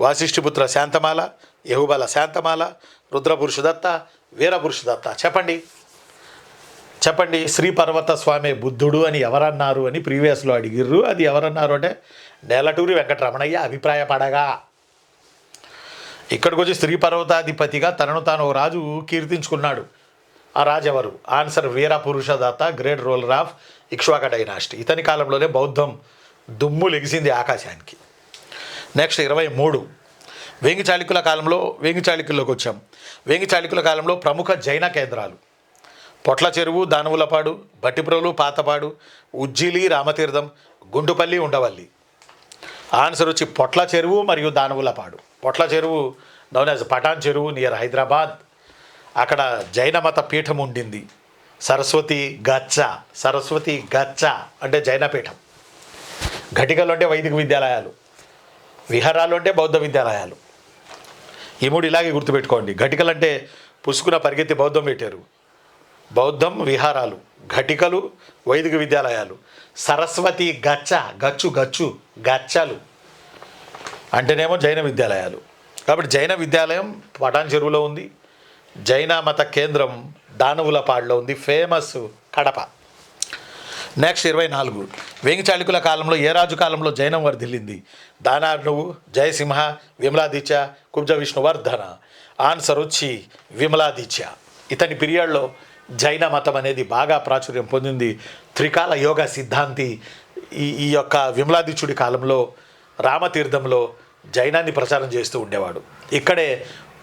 వాసిష్ఠిపుత్ర శాంతమాల, యహుబల శాంతమాల, రుద్రపురుషదత్త, వీరపురుషదత్త. చెప్పండి శ్రీ పర్వత స్వామి బుద్ధుడు అని ఎవరన్నారు అని ప్రీవియస్లో అడిగిర్రు. అది ఎవరన్నారు అంటే నేలటూరి వెంకటరమణయ్య అభిప్రాయపడగా. ఇక్కడికి వచ్చి శ్రీ పర్వతాధిపతిగా తనను తాను ఓ రాజు కీర్తించుకున్నాడు. ఆ రాజు ఎవరు? Answer Virapurushadatta, great ruler of Ikshvaka dynasty. ఇతని కాలంలోనే బౌద్ధం దుమ్ము లెగిసింది ఆకాశానికి. నెక్స్ట్ 23. వేంగి చాళుక్యుల కాలంలో ప్రముఖ జైన కేంద్రాలు పొట్ల చెరువు, దానవులపాడు, బట్టిప్రోలు, పాతపాడు, ఉజ్జిలి, రామతీర్థం, గుండుపల్లి, ఉండవల్లి. ఆన్సర్ వచ్చి పొట్ల చెరువు మరియు దానవులపాడు. పొట్ల చెరువు నౌన్ యాజ్ పటాన్ చెరువు నియర్ హైదరాబాద్. అక్కడ జైన మత పీఠం ఉండింది. సరస్వతి గచ్చ అంటే జైన పీఠం. ఘటికలు అంటే వైదిక విద్యాలయాలు, విహారాలు అంటే బౌద్ధ విద్యాలయాలు. ఈ మూడు ఇలాగే గుర్తుపెట్టుకోండి. ఘటికలు అంటే పుసుకున పరిగెత్తి బౌద్ధం పెట్టారు. బౌద్ధం విహారాలు, ఘటికలు వైదిక విద్యాలయాలు. సరస్వతి గచ్చలు అంటేనేమో జైన విద్యాలయాలు. కాబట్టి జైన విద్యాలయం పటాన్ చెరువులో ఉంది. జైన మత కేంద్రం దానవులపాడులో ఉంది. ఫేమస్ కడప. నెక్స్ట్ 24. వేంగి చాళుక్యుల కాలంలో ఏ రాజు కాలంలో జైనం వర్ధిల్లింది? దానార్ణువు, జయసింహ, విమలాదిత్య, కుబ్జ విష్ణువర్ధన. ఆన్సర్ వచ్చి విమలాదిత్య. ఇతని పీరియడ్లో జైన మతం అనేది బాగా ప్రాచుర్యం పొందింది. త్రికాల యోగ సిద్ధాంతి ఈ యొక్క విమలాదిత్యుడి కాలంలో రామతీర్థంలో జైనాన్ని ప్రచారం చేస్తూ ఉండేవాడు. ఇక్కడే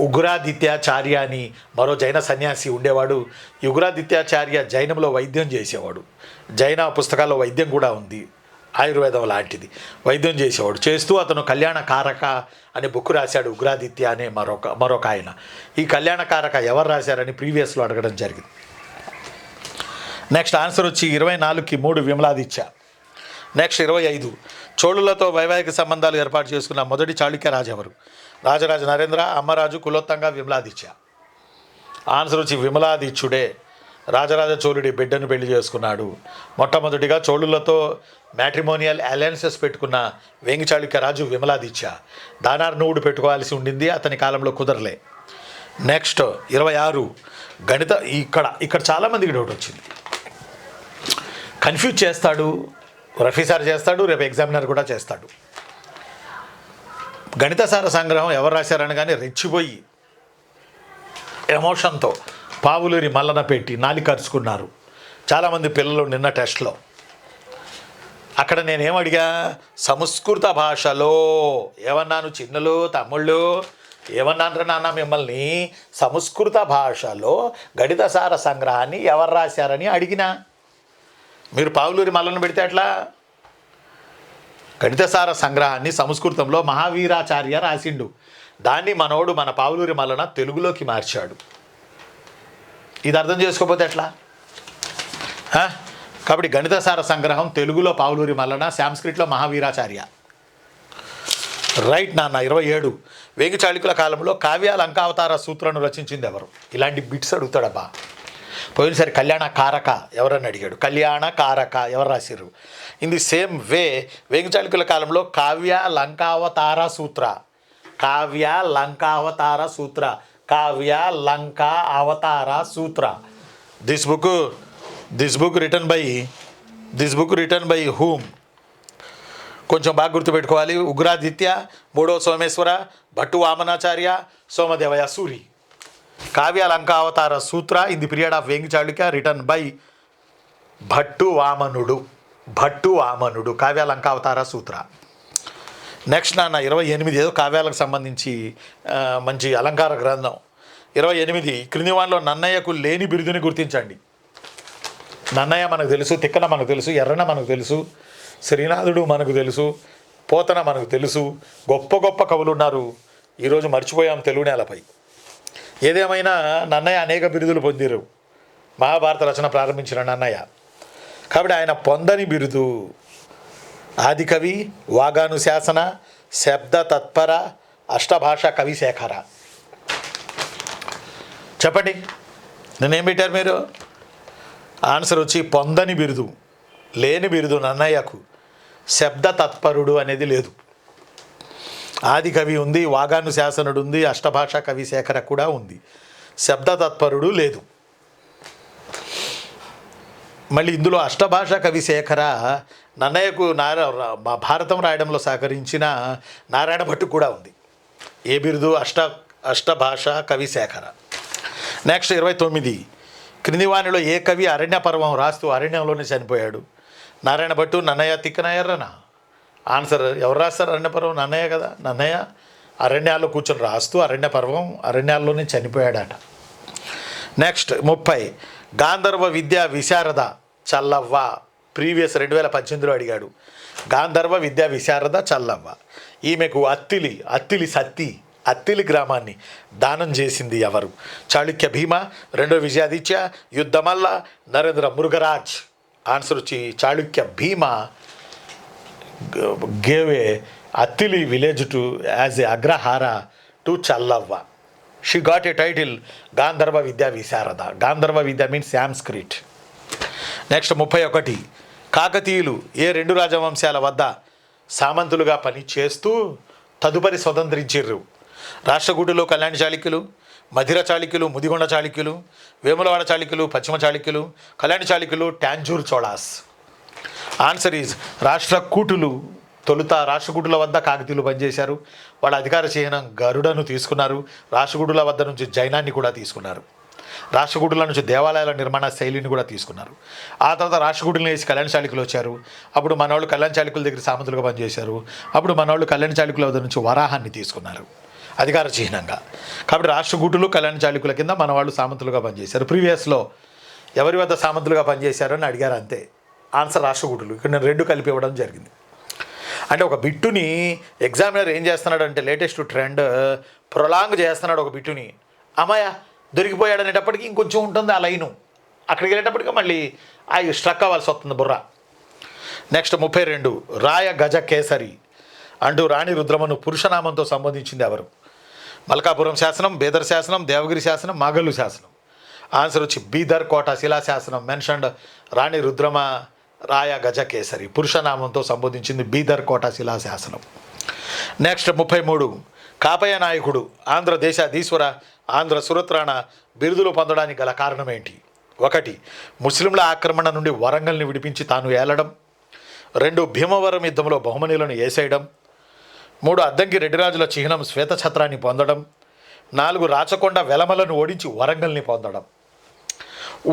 ఉగ్రాదిత్యాచార్య అని మరో జైన సన్యాసి ఉండేవాడు. ఈ ఉగ్రాదిత్యాచార్య జైనంలో వైద్యం చేసేవాడు. జైన పుస్తకాల్లో వైద్యం కూడా ఉంది, ఆయుర్వేదం లాంటిది. వైద్యం చేసేవాడు. చేస్తూ అతను కళ్యాణకారక అనే బుక్ రాశాడు. ఉగ్రాదిత్య అనే మరొక ఆయన. ఈ కళ్యాణకారక ఎవరు రాశారని ప్రీవియస్లో అడగడం జరిగింది. నెక్స్ట్ ఆన్సర్ వచ్చి 24కి 3 విమలాదిత్య. నెక్స్ట్ 25. చోళులతో వైవాహిక సంబంధాలు ఏర్పాటు చేసుకున్న మొదటి చాళుక్య రాజు ఎవరు? రాజరాజ నరేంద్ర, అమ్మరాజు, కులోత్తంగ, విమలాదిత్య. ఆన్సర్ వచ్చి విమలాదిత్యుడే. రాజరాజ చోళుడి బిడ్డను పెళ్లి చేసుకున్నాడు. మొట్టమొదటిగా చోళులతో మ్యాట్రిమోనియల్ అలయన్సెస్ పెట్టుకున్న వేంగి చాళుక్య రాజు విమలాదిత్య. దానార్ణువుడు పెట్టుకోవాల్సి ఉండింది, అతని కాలంలో కుదరలే. నెక్స్ట్ 26. గణిత. ఇక్కడ చాలామందికి డౌట్ వచ్చింది. కన్ఫ్యూజ్ చేస్తాడు, ప్రొఫెసర్ చేస్తాడు, రేపు ఎగ్జామినర్ కూడా చేస్తాడు. గణిత సార సంగ్రహం ఎవరు రాశారని కానీ రెచ్చిపోయి ఎమోషన్తో పావులూరి మల్లన పెట్టి నాలికరుచుకున్నారు చాలామంది పిల్లలు నిన్న టెస్ట్లో. అక్కడ నేనేమడిగా, సంస్కృత భాషలో ఏమన్నాను? చిన్నలు, తమ్ముళ్ళు ఏమన్నారా నాన్న మిమ్మల్ని సంస్కృత భాషలో గణితసార సంగ్రహాన్ని ఎవరు రాశారని అడిగినా మీరు పావులూరి మల్లన పెడితే ఎట్లా? గణితసార సంగ్రహాన్ని సంస్కృతంలో మహావీరాచార్య రాసిండు. దాన్ని మనోడు మన పావులూరి మల్లన తెలుగులోకి మార్చాడు. ఇది అర్థం చేసుకోకపోతే ఎట్లా? కాబట్టి గణితసార సంగ్రహం తెలుగులో పావులూరి మల్లన, సాంస్క్రిట్లో మహావీరాచార్య. రైట్ నాన్న. 27 వేగి చాళుక్యుల కాలంలో కావ్య లంకావతార సూత్రాన్ని రచించింది ఎవరు? ఇలాంటి బిట్స్ అడుగుతాడబ్బా. పోయినసారి కళ్యాణ కారక ఎవరని అడిగాడు. కళ్యాణ కారక ఎవరు రాశారు? ఇన్ ది సేమ్ వే వేగి చాళుక్యుల కాలంలో కావ్య లంకావతార సూత్ర, కావ్య లంకావతార సూత్ర, Kavya Lanka Avatara Sutra. This book written by whom? కొంచెం బాగా గుర్తుపెట్టుకోవాలి. ఉగ్రాదిత్య, మూడో Someshwara, Bhattu Vamanacharya, Somadevaya Suri. Kavya Lankavatara Sutra in the period of Vengi Chalukya written by Bhattu Vamanudu. Kavya Lankavatara Sutra. Next నాన్న 28 ఏదో కావ్యాలకు సంబంధించి మంచి అలంకార గ్రంథం. 28 క్రింది వానిలో నన్నయ్యకు లేని బిరుదుని గుర్తించండి. నన్నయ్య మనకు తెలుసు, తిక్కన మనకు తెలుసు, ఎర్రన మనకు తెలుసు, శ్రీనాథుడు మనకు తెలుసు, పోతన మనకు తెలుసు. గొప్ప గొప్ప కవులు ఉన్నారు. ఈరోజు మర్చిపోయాం తెలుగు నేలపై. ఏదేమైనా నన్నయ్య అనేక బిరుదులు పొందిరు. మహాభారత రచన ప్రారంభించిన నన్నయ్య. కాబట్టి ఆయన పొందని బిరుదు ఆదికవి, వాగానుశాసన, శబ్ద తత్పర, అష్టభాష కవిశేఖర. చెప్పండి, నేనేం పెట్టారు మీరు? ఆన్సర్ వచ్చి పొందని బిరుదు, లేని బిరుదు నన్నయ్యకు. శబ్ద తత్పరుడు అనేది లేదు. ఆది కవి ఉంది, వాగానుశాసనుడు ఉంది, అష్టభాష కవిశేఖర కూడా ఉంది. శబ్ద తత్పరుడు లేదు. మళ్ళీ ఇందులో అష్టభాష కవిశేఖర నన్నయ్యకు భారతం రాయడంలో సహకరించిన నారాయణ భట్టు కూడా ఉంది. ఏ బిరుదు? అష్టభాష కవిశేఖర. నెక్స్ట్ 29 క్రింది వానిలో ఏ కవి అరణ్య పర్వం రాస్తూ అరణ్యంలోనే చనిపోయాడు? నారాయణ భట్టు, నన్నయ్య, తిక్కన, ఎర్రన. ఆన్సర్ ఎవరు రాస్తారు? అరణ్య పర్వం నన్నయ్య కదా. నన్నయ్య అరణ్యాల్లో కూర్చొని రాస్తూ అరణ్య పర్వం అరణ్యాల్లోనే చనిపోయాడట. నెక్స్ట్ 30 గాంధర్వ విద్యా విశారద చల్లవ్వ. ప్రీవియస్ 2018లో అడిగాడు. గాంధర్వ విద్యా విశారద చల్లవ్వ. ఈమెకు అత్తిలి గ్రామాన్ని దానం చేసింది ఎవరు? చాళుక్య భీమ, రెండో విజయాదిత్య, యుద్ధమల్ల, నరేంద్ర మురుగరాజ్. ఆన్సర్ వచ్చి చాళుక్య భీమ gave Attili village to as a Agrahara to Challava. She got a title Gandharva Vidya Visarada. Gandharva Vidya means Sanskrit. Next 31 కాకతీయులు ఏ రెండు రాజవంశాల వద్ద సామంతులుగా పని చేస్తూ తదుపరి స్వతంత్రించారు? రాష్ట్రకూటులో కళ్యాణ చాళుక్యులు, మధిర చాళుక్యులు, ముదిగొండ చాళుక్యులు, వేములవాడ చాళుక్యులు, పశ్చిమ చాళుక్యులు, కళ్యాణ చాళుక్యులు, టాంజూర్ చోళాస్. ఆన్సర్ ఈజ్ రాష్ట్రకూటులు. తొలుత రాష్ట్రకూటుల వద్ద కాకతీయులు పనిచేశారు. వాళ్ళ అధికార చిహ్నం గరుడను తీసుకున్నారు. రాష్ట్రకూటుల వద్ద నుంచి జైనాన్ని కూడా తీసుకున్నారు. రాష్ట్రకూటుల నుంచి దేవాలయాల నిర్మాణ శైలిని కూడా తీసుకున్నారు. ఆ తర్వాత రాష్ట్రకూటులను వేసి కళ్యాణ చాళుక్యులు వచ్చారు. అప్పుడు మనవాళ్ళు కళ్యాణ చాళుక్యుల దగ్గర సామంతులుగా పనిచేశారు. అప్పుడు మనవాళ్ళు కళ్యాణ చాళుక్యుల వద్ద నుంచి వరాహాన్ని తీసుకున్నారు అధికార చిహ్నంగా. కాబట్టి రాష్ట్రకూటులు కళ్యాణ చాళుక్యుల కింద మనవాళ్ళు సామంతులుగా పనిచేశారు. ప్రీవియస్లో ఎవరి వద్ద సామంతులుగా పనిచేశారు అని అడిగారు అంతే. ఆన్సర్ రాష్ట్రకూటులు. ఇక్కడ నేను రెండు కలిపి ఇవ్వడం జరిగింది. అంటే ఒక బిట్టుని ఎగ్జామినర్ ఏం చేస్తున్నాడు అంటే లేటెస్ట్ ట్రెండ్ ప్రొలాంగ్ చేస్తున్నాడు ఒక బిట్టుని. అమ్మాయ దొరికిపోయాడు అనేటప్పటికీ ఇంకొంచెం ఉంటుంది ఆ లైను. అక్కడికి వెళ్ళేటప్పటికీ మళ్ళీ స్ట్రక్ అవ్వాల్సి వస్తుంది బుర్ర. నెక్స్ట్ 32 రాయ గజ కేసరి అంటూ రాణి రుద్రమను పురుషనామంతో సంబోధించింది ఎవరు? మల్కాపురం శాసనం, బీదర్ శాసనం, దేవగిరి శాసనం, మాగల్లు శాసనం. ఆన్సర్ వచ్చి బీదర్ కోట శిలాశాసనం మెన్షన్డ్ రాణి రుద్రమ రాయ గజ కేసరి. పురుషనామంతో సంబోధించింది బీదర్ కోట శిలాశాసనం. నెక్స్ట్ 33 కాపయ్య నాయకుడు ఆంధ్రదేశాధీశ్వర, ఆంధ్ర సురత్రాణ బిరుదులు పొందడానికి గల కారణం ఏంటి? 1 ముస్లింల ఆక్రమణ నుండి వరంగల్ని విడిపించి తాను ఏలడం. 2 భీమవరం యుద్ధంలో బహుమనీలను ఏసేయడం. 3 అద్దంకి రెడ్డిరాజుల చిహ్నం శ్వేతఛత్రాన్ని పొందడం. 4 రాచకొండ వెలమలను ఓడించి వరంగల్ని పొందడం.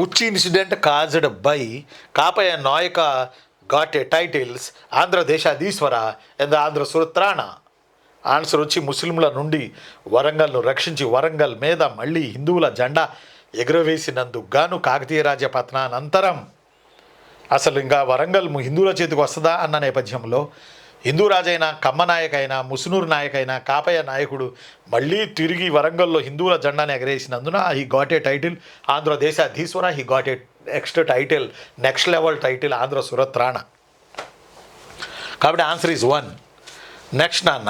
ఉచ్చి incident caused by Kapaya Nayaka got a titles Andhradeshadhishwara and Andhra Suratrana. Answer వచ్చి ముస్లింల నుండి వరంగల్ను రక్షించి వరంగల్ మీద మళ్ళీ హిందువుల జెండా ఎగురవేసినందుకు గాను కాకతీయ రాజ్య పతనానంతరం అసలు ఇంకా వరంగల్ హిందువుల చేతికి వస్తుందా అన్న నేపథ్యంలో హిందూ రాజైన కమ్మ నాయక్ అయినా ముసునూరు నాయక్ అయినా కాపయ్య నాయకుడు మళ్ళీ తిరిగి వరంగల్లో హిందువుల జెండాను ఎగరేసినందున he got a title Andhradesha Adhishwara, he got a next level title Andhra Suratrana. కాబట్టి ఆన్సర్ ఈజ్ 1. నెక్స్ట్ నాన్న,